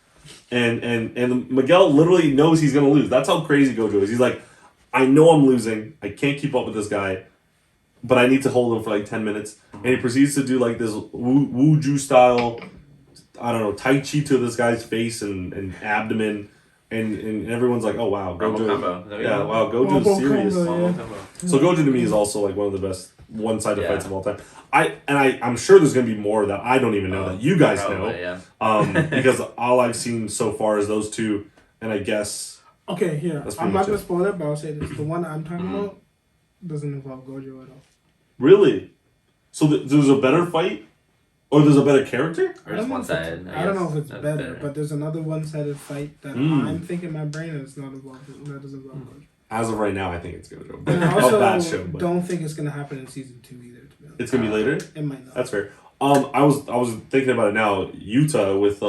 And Miguel literally knows he's going to lose. That's how crazy Gojo is. He's like, I know I'm losing. I can't keep up with this guy. But I need to hold him for like 10 minutes. And he proceeds to do like this Wuju style, I don't know, Tai Chi to this guy's face and abdomen, and everyone's like, oh wow, Gojo. Wow, Gojo's serious. So Gojo to me is also like one of the best one-sided fights of all time. I'm sure there's gonna be more that I don't even know that you guys know. Because all I've seen so far is those two, and I guess. Okay, here I'm not gonna spoil it, but I'll say this: the one I'm talking about doesn't involve Gojo at all. Really? So there's a better fight? Or there's a better character? Or just one-sided? I don't know if it's better, but there's another one-sided fight that I'm thinking in my brain and it's not involved. That doesn't involve Gojo. As of right now, I think it's Gojo. And I also don't think it's going to happen in season 2 either, to be honest. It's going to be later? It might not. That's fair. I was thinking about it now. Yuta with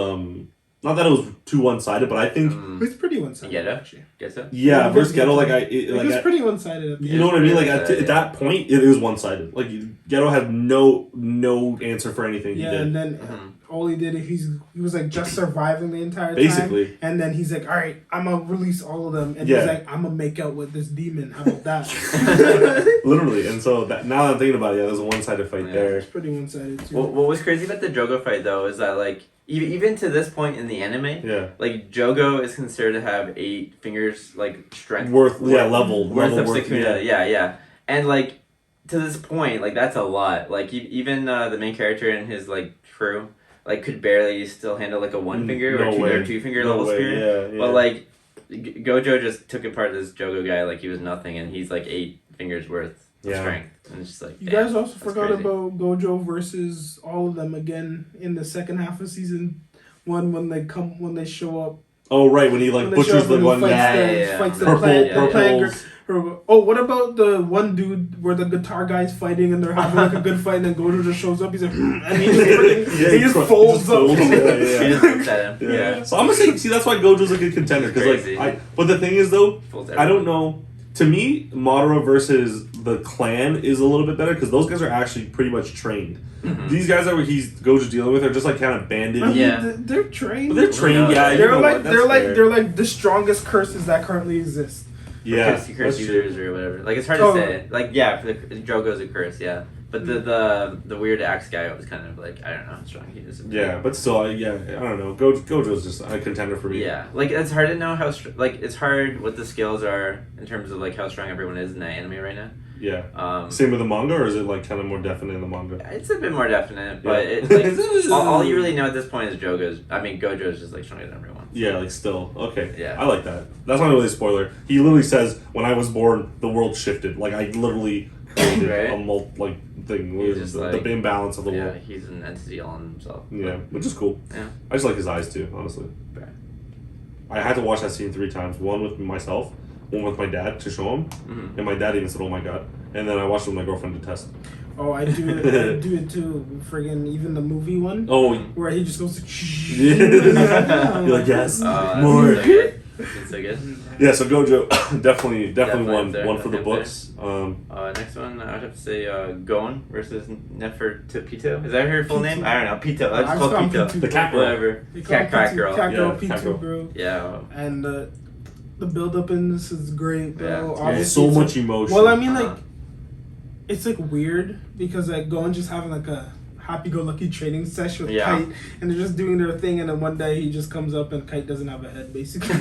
not that it was too one-sided, but I think it's pretty one-sided. Geto? Guess so? Yeah, versus Geto, it's pretty one-sided. You know what I mean? Like at that point, it is one-sided. Like Geto had no answer for anything. Yeah, he did. And then all he did, he was like just surviving the entire time. Basically. And then he's like, all right, I'm gonna release all of them, and he's like, I'm gonna make out with this demon. How about that? Literally, and so now that I'm thinking about it, there's a one-sided fight there. It's pretty one-sided too. What was crazy about the Jogo fight though is that like. Even to this point in the anime, like Jogo is considered to have 8 fingers, like strength level worth of worth, Sukuna, yeah, and like to this point, like that's a lot. Like even the main character and his like crew, like could barely still handle like a 1 finger or 2 finger level spear. Yeah. But like Gojo just took apart this Jogo guy like he was nothing, and he's like 8 fingers worth. Strength. And it's just like, you guys also forgot about Gojo versus all of them again in the second half of season 1 when they show up. Oh right, when he like butchers the one guy. Fights the purple. Oh, what about the one dude where the guitar guy's fighting and they're having like a good fight and then Gojo just shows up, he's like, and he just folds up. He just looks at him. Yeah. So I'm gonna say, that's why Gojo's a good contender because but the thing is though, I don't know. To me, Madara versus the clan is a little bit better because those guys are actually pretty much trained. Mm-hmm. These guys that Gojo's dealing with are just like kind of bandit. They're trained. But they're trained, They're like the strongest curses that currently exist. Yeah, curse users or whatever. Like it's hard to say. Like for the Jogo's a curse, yeah. But the weird axe guy was kind of like, I don't know how strong he is. Yeah, but still, I don't know. Gojo's just a contender for me. Yeah, like it's hard to know how it's hard what the skills are in terms of like how strong everyone is in that anime right now. Yeah. Same with the manga, or is it like kind of more definite in the manga? It's a bit more definite, but it's like all you really know at this point is Gojo's just like stronger than everyone. Yeah, like still. Okay. Yeah. I like that. That's not really a spoiler. He literally says, when I was born, the world shifted. Like I literally created a thing. The imbalance of the world. Yeah, he's an entity all in himself. Yeah, which is cool. Yeah. I just like his eyes too, honestly. Right. I had to watch that scene 3 times. One with myself, one with my dad to show him, and my dad even said, "Oh my god!" And then I watched it with my girlfriend to test. Oh, I do it too. Friggin' even the movie one. Oh, where he just goes. You're like, yes, more. It's so good. Yeah, so Gojo definitely one for the books. Next one, I would have to say Gon versus Nefertiti. Is that her full name? I don't know. Pito. I just call Pito. The cat girl. Whatever. Cat girl. Cat girl, P2 girl. Yeah. And the build up in this is great, bro. Yeah. So much emotion. Well, I mean, like, it's like weird because like Gon just having like a happy-go-lucky training session with Kite, and they're just doing their thing, and then one day he just comes up and Kite doesn't have a head, basically.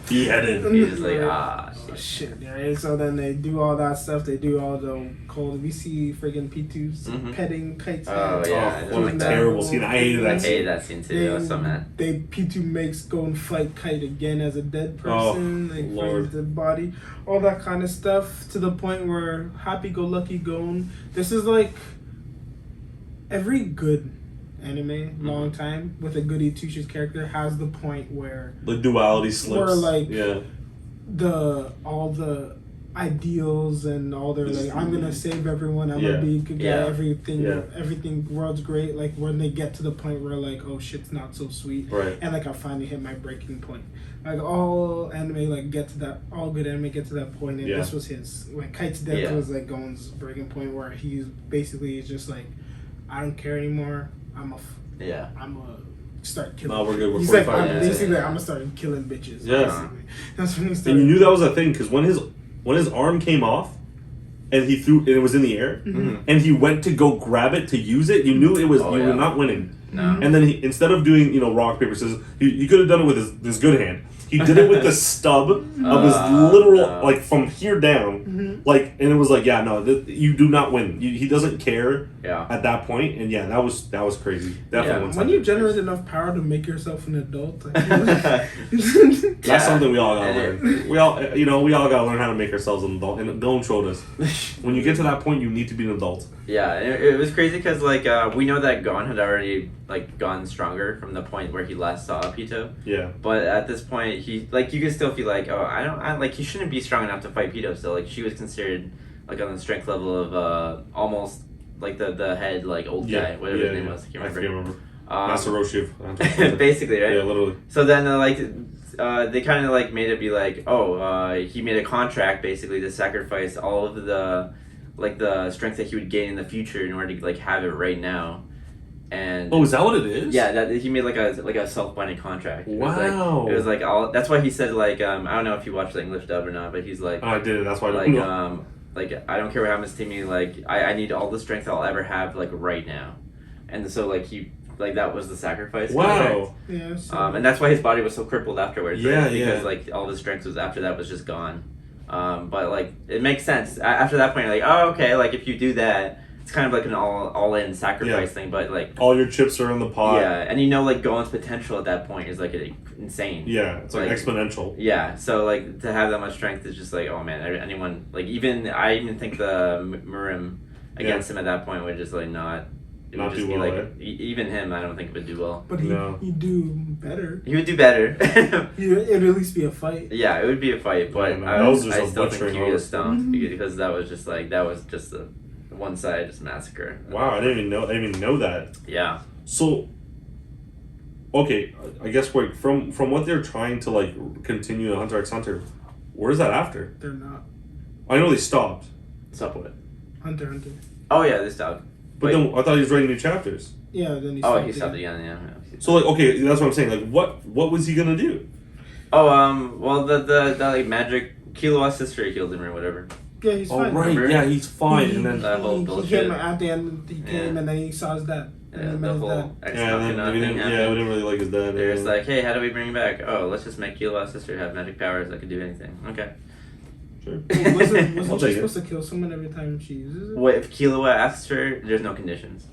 Beheaded. He's just like, shit. Yeah, so then they do all that stuff. They do all the cold. We see friggin' P2's petting Kite's head. Oh, yeah. What a terrible scene. I hated that scene. I hated that scene, too. I was so mad. P2 makes Gon fight Kite again as a dead person. Lord. Dead body. All that kind of stuff, to the point where happy-go-lucky Gon. This is like every good anime, long time, with a Goody Two-Shoes character, has the point where the duality slips. Where like yeah. all the ideals and all their like I'm gonna save everyone, I'm gonna be a good guy, everything world's great, like when they get to the point where like, oh shit's not so sweet, right, and like I finally hit my breaking point. Like all anime like get to that, all good anime get to that point, and this was his. Like Kite's death was like Gon's breaking point, where he's basically just like, I don't care anymore, I'm a start killing. No, we're good. We're he's like, I'm gonna start killing bitches. Yeah, that's when he started. And you knew that was a thing, because when his arm came off, and he threw, and it was in the air, and he went to go grab it to use it, you knew it was you were not winning. No. And then he, instead of doing rock paper scissors, he could have done it with his good hand. He did it with the stub of his literal, like from here down, like, and it was like, you do not win. He doesn't care at that point, and that was crazy. Definitely. When you generate enough power to make yourself an adult, that's something we all gotta learn. We all gotta learn how to make ourselves an adult, and don't show us. When you get to that point, you need to be an adult. Yeah, it was crazy because like we know that Gon had already like gotten stronger from the point where he last saw Pito. Yeah. But at this point, he like you can still feel like I like he shouldn't be strong enough to fight Pito still. Like she was considered like on the strength level of almost like the head like old guy, whatever his name was. I can't remember. Master Roshi. Basically, right? Yeah, literally. So then they kind of like made it be like, he made a contract basically to sacrifice all of the strength that he would gain in the future in order to like have it right now. And is that what it is? Yeah, that he made like a self-binding contract. Wow. It was like all. That's why he said like I don't know if you watched the English dub or not, but he's like. Oh, I did. That's why. Like I don't care what happens to me. Like I need all the strength I'll ever have like right now, and so like he. Like that was the sacrifice. Wow. Yeah. And that's why his body was so crippled afterwards. Yeah, right? Because like all his strength was after that was just gone. But like it makes sense after that point. You're like, oh okay, like if you do that, it's kind of like an all in sacrifice thing. But like all your chips are in the pot. Yeah, and like Gohan's potential at that point is like insane. Yeah, it's like exponential. Yeah, so like to have that much strength is just like, oh man, anyone like I even think the Murim against him at that point would just like not. It would just be like, even him, I don't think would do well. But he'd do better. He would do better. It'd at least be a fight. Yeah, it would be a fight, but I still think he was stoned because that was just a one-sided just massacre. Wow, I didn't even know that. Yeah. So, okay, I guess from what they're trying to like continue in Hunter x Hunter, where's that after? They're not. I know they stopped. Stop what? Hunter. Oh yeah, they stopped. But then I thought he was writing new chapters. Yeah, then he stopped again. Yeah. So like, okay, that's what I'm saying. Like, what was he gonna do? Oh, well, the like magic Killua's sister healed him or whatever. Yeah, he's fine. Oh right, remember? Yeah, he's fine. And then that whole bullshit. He came at the end. He came and then he saw his dad. And the whole we didn't really like his dad. They're just like, hey, how do we bring him back? Oh, let's just make Killua's sister have magic powers that could do anything. Okay. Sure. Wasn't she supposed to kill someone every time she uses it? What if Killua asks her? There's no conditions.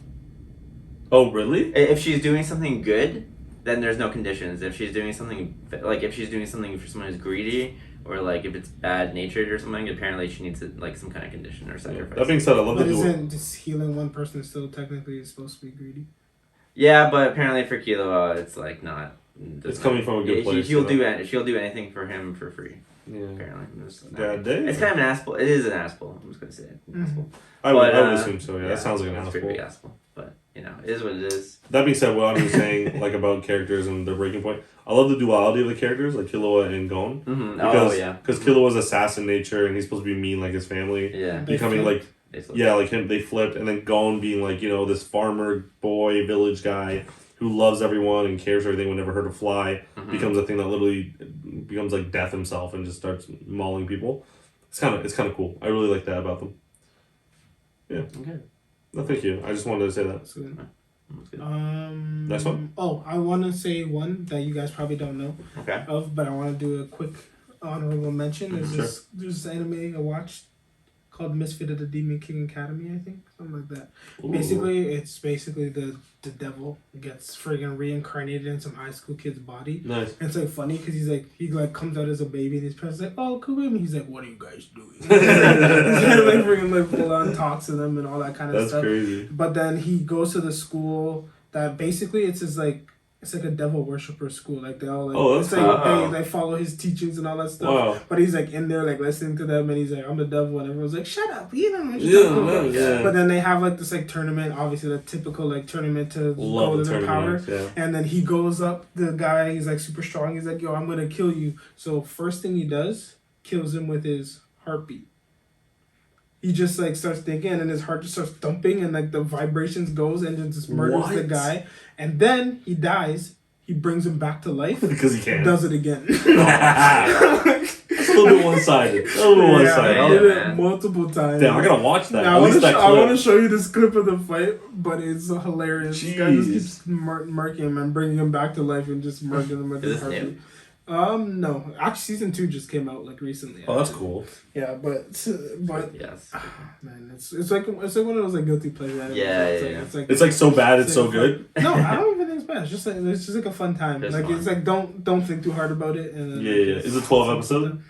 Oh really? If she's doing something good, then there's no conditions. If she's doing something for someone who's greedy, or like if it's bad natured or something, apparently she needs like some kind of condition or sacrifice. That being said, I love But isn't just healing one person still technically supposed to be greedy? Yeah, but apparently for Killua, it's like not. It's coming from a good place. She'll do anything for him for free. Yeah. Apparently. Bad day. It's kind of an asshole. It is an asshole. I'm just gonna say it. I would assume so. Yeah, that sounds like an asshole. Pretty big asshole. But it is what it is. That being said, what I was saying like about characters and their breaking point, I love the duality of the characters, like Killua and Gon. Mm-hmm. Because Killua's assassin nature, and he's supposed to be mean like his family. Yeah. Becoming like him. They flipped, and then Gon being like this farmer boy village guy who loves everyone and cares for everything, would never hurt a fly, becomes a thing that literally becomes like death himself and just starts mauling people. It's kind of cool. I really like that about them. Yeah. Okay. No, thank you. I just wanted to say that. That's good. Next one? Oh, I want to say one that you guys probably don't know but I want to do a quick honorable mention. There's this anime I watched called Misfit of the Demon King Academy, I think. Something like that. Ooh. It's basically the devil gets friggin' reincarnated in some high school kid's body. Nice. And it's like funny because he comes out as a baby and his parents like, oh, come in. He's like, what are you guys doing? He's like friggin' full on talks to them and all that kind of stuff. That's crazy. But then he goes to the school that basically it's like a devil worshiper school. Like they all that's it's like they follow his teachings and all that stuff. Wow. But he's like in there like listening to them and he's like, I'm the devil, and everyone's like, shut up, you don't know what you're talking about. Yeah. But then they have like this like tournament, obviously the typical like tournament to go to the power. Yeah. And then he goes up, the guy, he's like super strong, he's like, yo, I'm gonna kill you. So first thing he does, kills him with his heartbeat. He just like starts thinking and his heart just starts thumping and like the vibrations goes and just murders the guy. And then he dies. He brings him back to life. Because he can. Does it again. It's a little bit one-sided. I did it multiple times. Damn, I gotta watch that. Now, I want to show you this clip of the fight, but it's hilarious. Jeez. This guy just keeps murking him and bringing him back to life and just murdering him with his heartbeat. No. Actually, season 2 just came out like recently. Oh, that's cool. Yeah, but yes, man, it's like one of those like guilty pleasure animes. Yeah. It's like so bad, it's so good. No, I don't even think it's bad. It's just like a fun time. It's like don't think too hard about it. And then, Is it 12 episodes?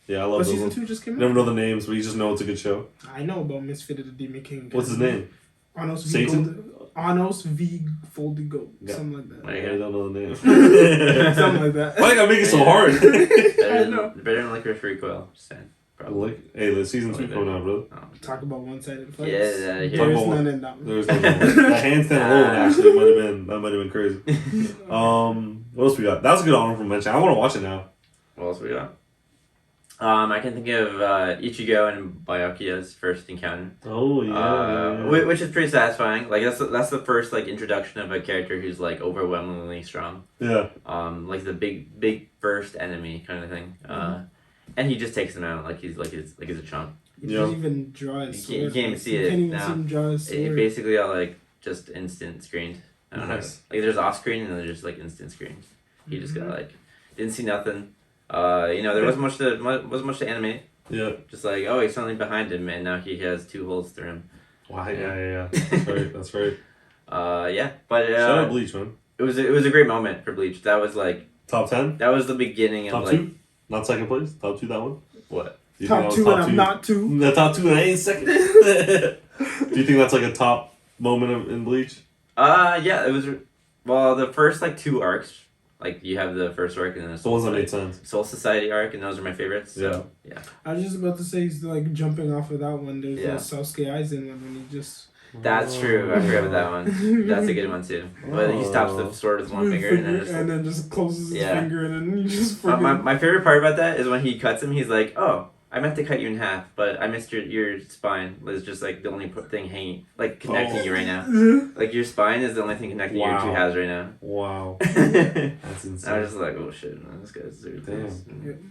Yeah, I love but those season ones. 2 just came out. Never know the names, but you just know it's a good show. I know about Misfitted the Demon King. What's his name? Anos V. Foldigo. Something like that. I don't know the name. Something like that. Why you gotta make it so hard? better than Licorice Recoil. Just saying. Probably. Hey, the season 2 coming out, brother. Talk about one-sided fights. Yeah. There's none in that one. There's no the handstand alone actually might have been crazy. What else we got? That was a good honorable mention. I want to watch it now. What else we got? I can think of Ichigo and Byakuya's first encounter. Oh yeah. Which is pretty satisfying. Like that's the first like introduction of a character who's like overwhelmingly strong. Yeah. Like the big first enemy kind of thing. And he just takes him out like he's a chump. He can't even draw his sword. You can't even see it. You can't even see him draw his sword. It basically got like just instant screened. I don't know. Like there's off screen and then there's just like instant screen. He just got like didn't see nothing. There wasn't much to animate. Yeah. Just like, oh, he's suddenly behind him, and now he has 2 holes through him. Wow. Yeah. That's right. But shout out Bleach, man. It was a great moment for Bleach. That was like top 10. That was the beginning of top 2, not second place. Top 2, that one. What? Top 2 and I'm not 2. The top 2 and I ain't second. Do you think that's like a top moment in Bleach? Yeah, it was. Well, the first like 2 arcs. Like, you have the first arc and then the ones that made sense. Soul Society arc, and those are my favorites. So, yeah. I was just about to say, he's like jumping off of that one. There's the Sasuke Aizen one when he just... That's true. I forgot about that one. That's a good one, too. But he stops the sword with one finger and then just closes his finger and then he just... My favorite part about that is when he cuts him, he's like, oh, I meant to cut you in half, but I missed your spine. Was just like the only thing hanging, like connecting you right now. Like your spine is the only thing connecting your 2 halves right now. Wow, that's insane. I was just like, oh shit, man, this guy's serious. Damn.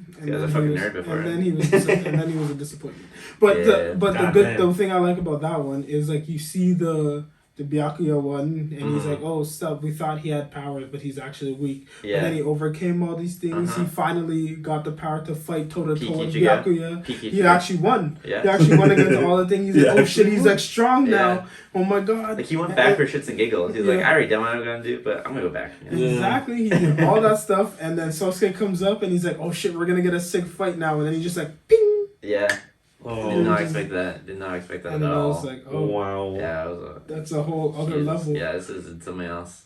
This guy's a fucking nerd before. And then he was a disappointment. But the thing I like about that one is like you see the Byakuya one, and he's like, oh, stop, we thought he had powers, but he's actually weak. Yeah. And then he overcame all these things. He finally got the power to fight toe-to-toe with Byakuya. He actually won. Yeah. He actually won against all the things. He's like, oh shit, he's like strong now. Oh my god. Like he went back for shits and giggles. He's like, I already done what I'm going to do, but I'm going to go back. Exactly. He did all that stuff, and then Sasuke comes up, and he's like, oh shit, we're going to get a sick fight now. And then he just like, ping. Yeah. Did not expect that. Did not expect that at all. I was like, oh wow. Yeah, that's a whole other level. Yeah, this is something else.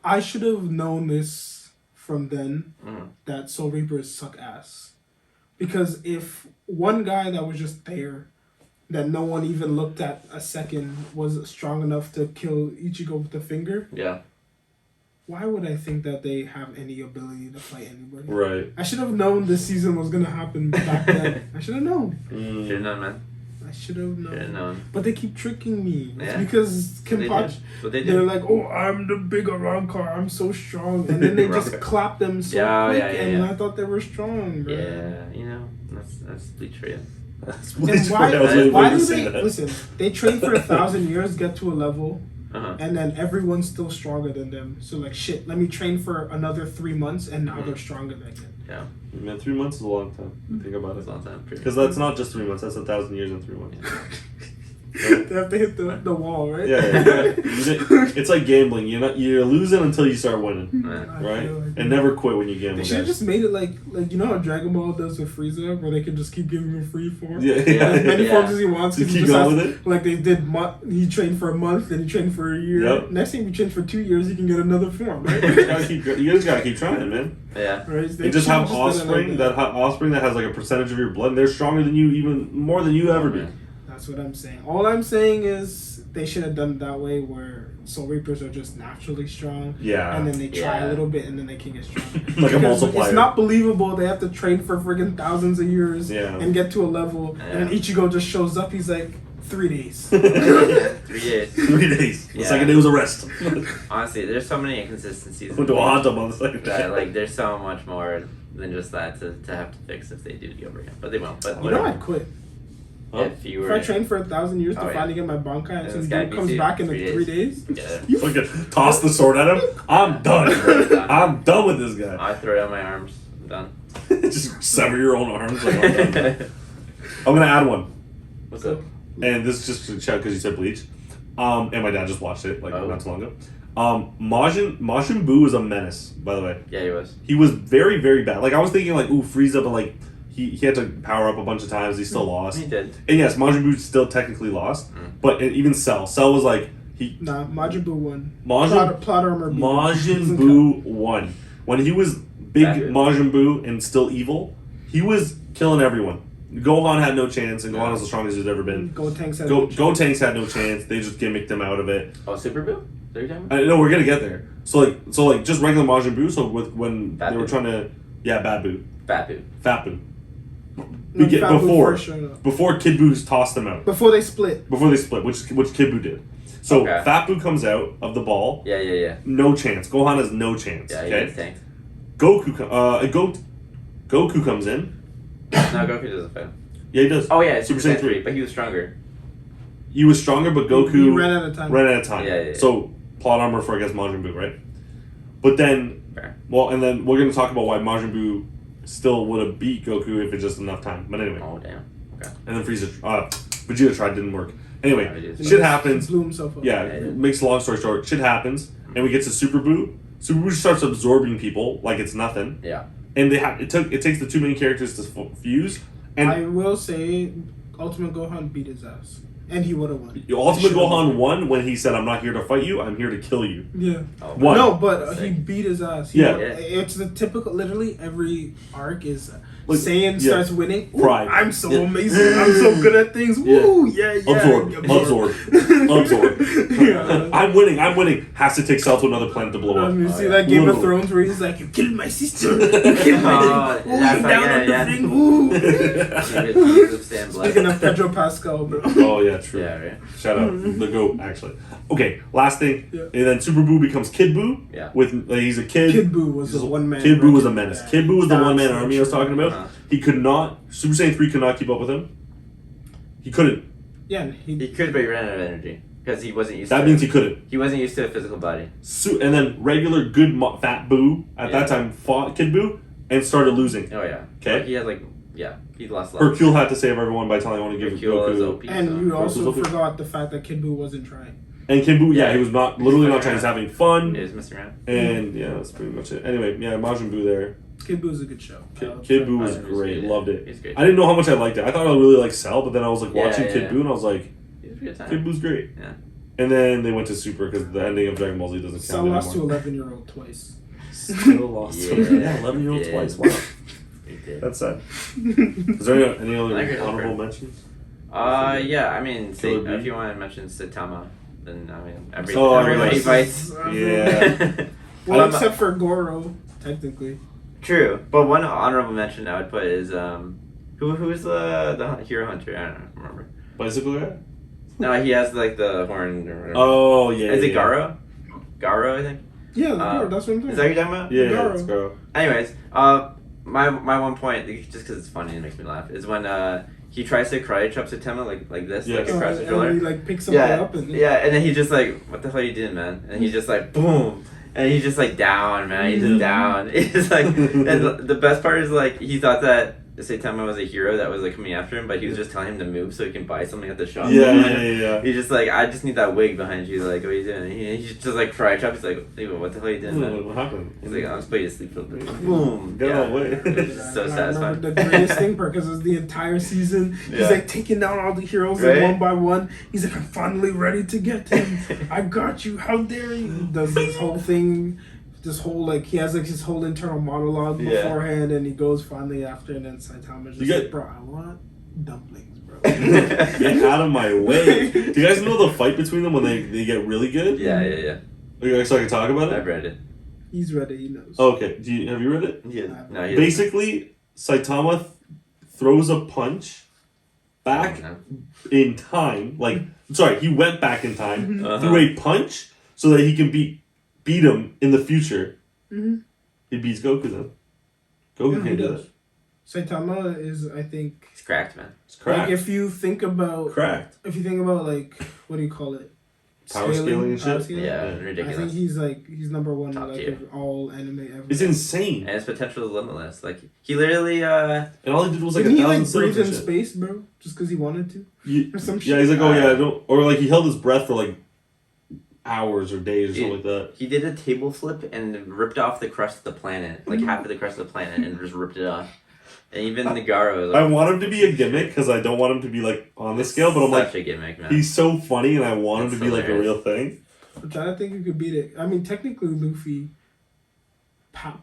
I should have known this from then that Soul Reapers suck ass. Because if one guy that was just there, that no one even looked at a second, was strong enough to kill Ichigo with the finger. Yeah. Why would I think that they have any ability to fight anybody? Right. I should have known this season was going to happen back then. I should have known. Should have known, man. I should have known. Should have known. But they keep tricking me. Yeah. Because they're like, oh, I'm the big Arankar. I'm so strong. And then they just clap them so quick. And I thought they were strong, bro. Yeah, that's Bleach for you. Why do they... Listen, they train for 1,000 years, get to a level... And then everyone's still stronger than them. So like shit, let me train for another 3 months and now they're stronger than again. Yeah. Man, 3 months is a long time. Think about it. It's a long time. Because that's not just 3 months, that's 1,000 years in 3 months. They have to hit the wall, right? Yeah. It's like gambling. You're losing until you start winning, right? And never quit when you gamble. They should have just made it like you know how Dragon Ball does with Frieza, where they can just keep giving him free form. Yeah. As many forms as he wants. Just keep going with it. Like they did. He trained for a month, then he trained for a year. Yep. Next time you train for 2 years, you can get another form. Right? You just gotta keep trying, man. Yeah. Right? They just have offspring that has like a percentage of your blood. And they're stronger than you, even more than you ever be. That's what I'm saying. All I'm saying is they should have done it that way, where Soul Reapers are just naturally strong. Yeah. And then they try a little bit, and then they can get strong. Like a multiplier. It's not believable. They have to train for friggin' thousands of years and get to a level, and then Ichigo just shows up. He's like, 3 days. 3 days. 3 days. The second day was a rest. Honestly, there's so many inconsistencies. Went to a hot tub on the second day. That, like, there's so much more than just that to have to fix if they do the overhead. But they won't. But you know, I'd quit. If I train for 1,000 years to finally get my Bankai, and some dude comes back in 3 days. You fucking toss the sword at him. I'm done. I'm done with this guy. I throw down my arms. I'm done. Just sever your own arms. Like, I'm done. I'm gonna add one. What's up? And this is just to check because you said Bleach. And my dad just watched it not too long ago. Majin Buu is a menace, by the way. Yeah, he was. He was very, very bad. Like I was thinking, like, ooh, Frieza, but like he had to power up a bunch of times. He still lost. He did. And yes, Majin Buu still technically lost. But even Cell was like Majin Buu won. Plot armor. Majin Buu won. When he was big Majin Buu and still evil, he was killing everyone. Gohan had no chance, and Gohan was the strongest he's ever been. Gotenks had no chance. They just gimmicked him out of it. Oh, Super Buu? No, we're gonna get there. So like just regular Majin Buu. So when Fat they were trying to, Bad Buu, Fat Buu. Before Kid Buu tossed them out. Before they split, which Kid Buu did. So Fat Buu comes out of the ball. Yeah. No chance. Gohan has no chance. Yeah, he gets tanked. Goku comes in. No, Goku doesn't fail. Yeah, he does. Oh yeah, Super Saiyan 3, but he was stronger. He was stronger, but Goku he ran out of time. Yeah. So plot armor for against Majin Buu, right? But then, and then we're gonna talk about why Majin Buu still would have beat Goku if it's just enough time. But anyway. Oh damn. Okay. And then Vegeta tried, didn't work. Anyway, shit happens. Blew himself up. Makes a long story short. Shit happens, and we get to Super Buu. Super Buu starts absorbing people like it's nothing. Yeah. And it takes the two main characters to fuse. And I will say, Ultimate Gohan beat his ass, and he would have won. Ultimate Gohan won when he said, "I'm not here to fight you. I'm here to kill you." Yeah. Won. No, but he beat his ass. It's the typical. Literally every arc is. Saiyan starts winning. Ooh, Pride. I'm so amazing. I'm so good at things. Woo! Yeah. Absorb. I'm winning. Has to take Cell to another planet to blow up. You see that Game of Thrones where he's like, "You killed my sister. You killed my sister. Ooh, down on the thing. Ooh." Speaking of Pedro Pascal, bro. Oh yeah, true. Yeah, right. Shout out the GOAT, actually. Okay, last thing, and then Super Buu becomes Kid Buu. Yeah. He's a kid. Kid Buu was the one man. Kid Buu was a menace. Kid Buu was the one man army I was talking about. He could not. Super Saiyan 3 could not keep up with him. He couldn't. Yeah, he could, but he ran out of energy because he wasn't used. That means he couldn't. He wasn't used to a physical body. And then regular good fat Buu at that time fought Kid Buu and started losing. Oh yeah. Okay. He had he lost a lot. Hercule had to save everyone by telling everyone to give Goku. And you also forgot the fact that Kid Buu wasn't trying. And Kid Buu, he was not trying. He's having fun. He was messing around. And that's pretty much it. Anyway, Majin Buu there. Kid Buu is a good show. Kid Buu was great. Loved it. He's great. I didn't know how much I liked it. I thought I really liked Cell, but then I was like watching Kid Buu and I was like, Kid Boo's great. Yeah. And then they went to Super because the ending of Dragon Ball Z doesn't count Cell lost to 11-year-old twice. Still lost to 11-year-old twice. Wow. That's sad. Is there any other honorable mentions? Yeah. I mean, if you want to mention Saitama, then I mean everybody fights. Yeah. Well, except for Goro, technically. True, but one honorable mention I would put is who's the hero hunter? I don't remember. Bicycle guy? No, he has like the horn or whatever. Oh yeah. Is it Garo? Garo, I think. Yeah, Garo, that's what I'm saying. Is that what you're talking about? Yeah, Garo. It's Garo. Anyways, my one point, just because it's funny and makes me laugh, is when he tries to karate chop Saitama like this, like across the shoulder. And he like picks something up and and then he just like, what the hell are you doing, man? And he's just like, boom. And he's just like down, man. He's just down. It's like, and the best part is like he thought that Saitama was a hero that was like coming after him, but he was just telling him to move so he can buy something at the shop. Yeah. He's just like, I just need that wig behind you. Like, what are you doing? He's just like cry chop. He's like, hey, what the hell are you doing? Man? What happened? He's like, I'm just putting you to sleep. Boom. Get out of the way. It's so satisfying. The greatest thing because it's the entire season. He's like taking down all the heroes one by one. He's like, I'm finally ready to get him. I got you. How dare you? He does this whole thing. This whole like he has like his whole internal monologue beforehand, and he goes finally after, and then Saitama's just like, bro, I want dumplings, bro. Get out of my way. Do you guys know the fight between them when they get really good? Yeah. Are you guys so I can talk about it? I've read it. He's read it. He knows. Okay. Have you read it? Yeah. No, basically, Saitama throws a punch back in time. Like, sorry, he went back in time threw a punch so that he can beat him in the future. He beats Goku then. Goku can't do that. Saitama is, I think, he's cracked, man. It's cracked. Like if you think about like what do you call it? Power scaling and shit. Yeah, ridiculous. I think he's number one of all anime ever. It's insane. And his potential is limitless. Like he literally and all he did was like didn't 1,000 he breathe in space, bro? Just because he wanted to? Or some shit. Yeah, he's like, oh yeah, I don't, or like he held his breath for like hours or days or something like that. He did a table flip and ripped off the crust of the planet, like half of the crust of the planet, and just ripped it off. And even Nagaro was like, I want him to be a gimmick because I don't want him to be like on the scale, but I'm like, a gimmick, man. He's so funny and I want him to be like a real thing. I'm trying to think who could beat it. I mean, technically Luffy,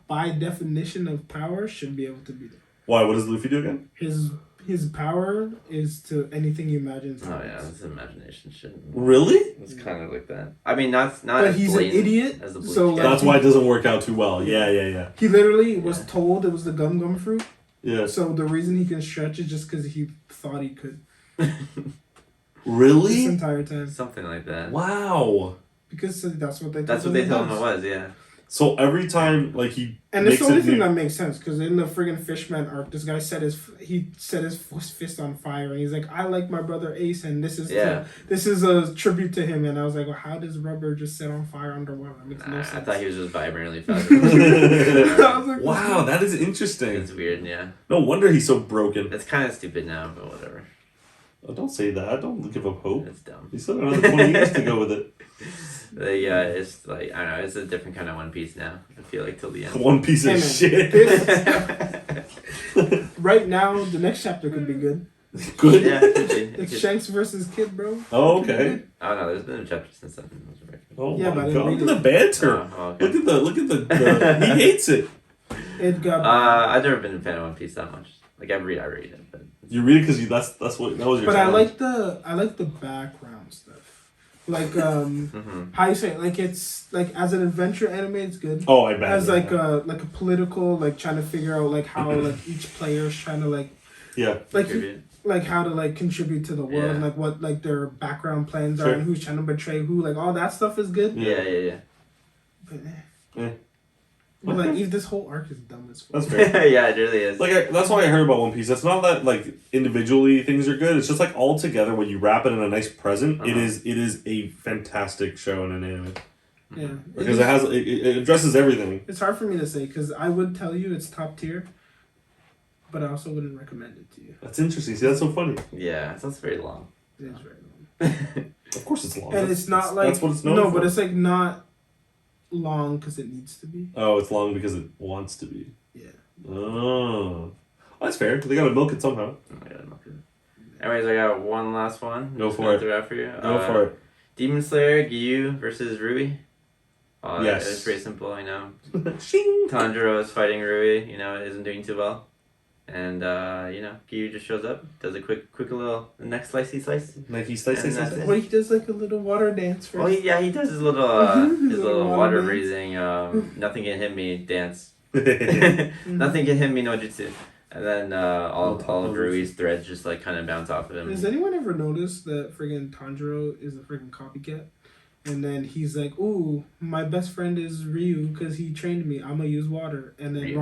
by definition of power, should be able to beat it. Why? What does Luffy do again? His power is to anything you imagine. Oh yeah, that's imagination shit. Really? It's kind of like that. I mean, not. But he's an idiot, so like, that's why it doesn't work out too well. Yeah. He literally was told it was the gum fruit. Yeah. So the reason he can stretch is just because he thought he could. Really? This entire time. Something like that. Wow. Because that's what they. That's what they told him it was. Yeah. So every time, like he. And it's the only thing that makes sense because in the friggin' Fishman arc, this guy set his fist on fire and he's like, "I like my brother Ace, and this is a tribute to him." And I was like, "Well, how does rubber just set on fire underwater? That makes no sense." I thought he was just vibrantly fast. Like, wow, that is interesting. It's weird, yeah. No wonder he's so broken. It's kind of stupid now, but whatever. Oh, don't say that. Don't give up hope. It's dumb. He's still got another 20 years to go with it. Yeah, it's like, I don't know, it's a different kind of One Piece now. I feel like till the end. One piece of shit. Right now, the next chapter could be good. Good? Yeah, It's Shanks versus Kid, bro. Oh, okay. Oh no, there's been a chapter since then. Oh yeah, my god. Look at the banter. Okay. Look at the he hates it. It got I've never been a fan of One Piece that much. Like I read it, but you read it because that was your But challenge. I like the background stuff. Like how you say it? Like it's like as an adventure anime it's good. Oh, I bet. As like a political, like trying to figure out like how like each player's trying to like like how to like contribute to the world and like what like their background plans are and who's trying to betray who, like all that stuff is good. Yeah. But like this whole arc is dumb as fuck. That's fair. Yeah, it really is. Like that's why I heard about One Piece. It's not that like individually things are good. It's just like all together when you wrap it in a nice present. It is a fantastic show in an anime. Yeah, because it addresses everything. It's hard for me to say because I would tell you it's top tier, but I also wouldn't recommend it to you. That's interesting. See, that's so funny. Yeah, it sounds very long. It is very long. Of course, it's long. And it's not like that's what it's known for. But it's like not long because it needs to be. Oh, it's long because it wants to be. Yeah. Oh, that's fair. They gotta milk it somehow. Anyways, I got one last one. Go for it. Throw out for you. Go for it. Demon Slayer, Gyu versus Rui. Yes. It's pretty simple, you know. Tanjiro is fighting Rui, you know, isn't doing too well. And, you know, Gyu just shows up, does a quick little neck slicey slice. Nike slice. Well, he does like a little water dance first. Oh, yeah, he does his little, water breathing, nothing can hit me dance. Nothing can hit me no jutsu. And then all of Rui's threads just like kind of bounce off of him. Has anyone ever noticed that friggin' Tanjiro is a friggin' copycat? And then he's like, "Ooh, my best friend is Ryu because he trained me. I'm gonna use water." And then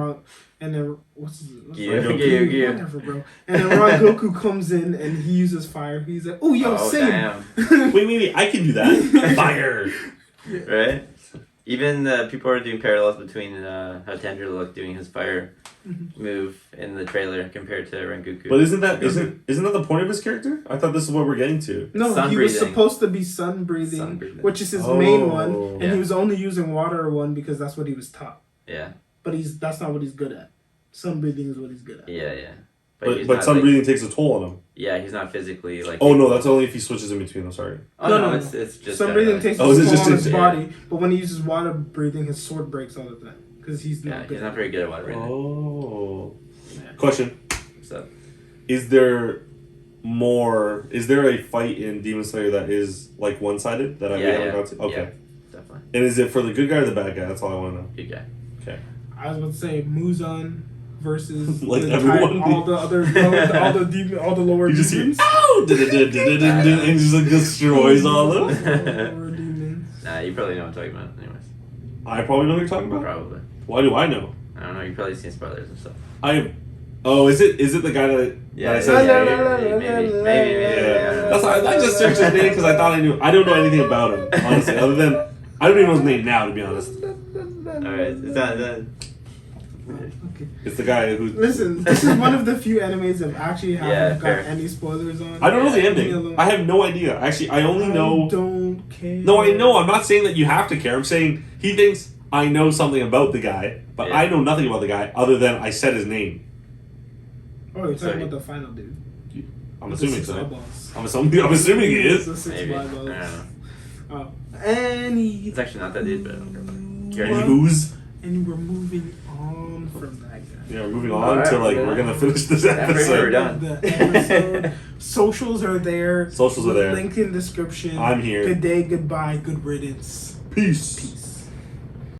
what's Gyu. Whatever, bro. And then Ron Goku comes in and he uses fire. He's like, "Oh, yo, same." Wait, I can do that. Fire. Right? Even people are doing parallels between how Tanjiro looked doing his fire move in the trailer compared to Rengoku. But isn't that the point of his character? I thought this is what we're getting to. No, sun he breathing. was supposed to be sun breathing, which is his main one, and he was only using water one because that's what he was taught. Yeah. But that's not what he's good at. Sun breathing is what he's good at. Yeah. But sun breathing takes a toll on him. Yeah, he's not physically like. Oh no, that's only if he switches in between. I'm sorry. Oh, no, it's just sun breathing takes a toll on his body, but when he uses water breathing, his sword breaks all the time because he's not. He's not very good at water breathing. Oh. Yeah. Question. What's up? Is there a fight in Demon Slayer that is like one-sided that we haven't got to? Okay. Yeah, definitely. And is it for the good guy or the bad guy? That's all I want to know. Good guy. Okay. I was about to say Muzan versus like the everyone, all the lower you just demons. Hear, ow! And he just like destroys all of them. Lower demons. Nah, you probably know what I'm talking about. Anyways. I probably know what you're talking about. Probably. Why do I know? I don't know. You've probably seen spoilers and stuff. Is it the guy that I said? Maybe. That's why I just searched his name because I thought I knew. I don't know anything about him, honestly, other than I don't even know his name now, to be honest. Alright, it's done. Okay. It's the guy who. Listen, this is one of the few animes that actually haven't got fair. any spoilers on. I don't know the ending. I have no idea. Actually, I only know. I don't care. No, I know. I'm not saying that you have to care. I'm saying he thinks I know something about the guy, but I know nothing about the guy other than I said his name. Oh, you're talking about the final dude. I'm assuming so. Eyeballs. I'm assuming he is. The 6 Maybe. eyeballs. I don't know. Oh, and It's actually not that dude, but I don't care about it. And he moves. And we're moving on from that guy. Yeah, we're moving on to we're gonna finish this episode. We're done. The episode. Socials are there. Socials are there. Link in description. I'm here. Good day, goodbye, good riddance. Peace.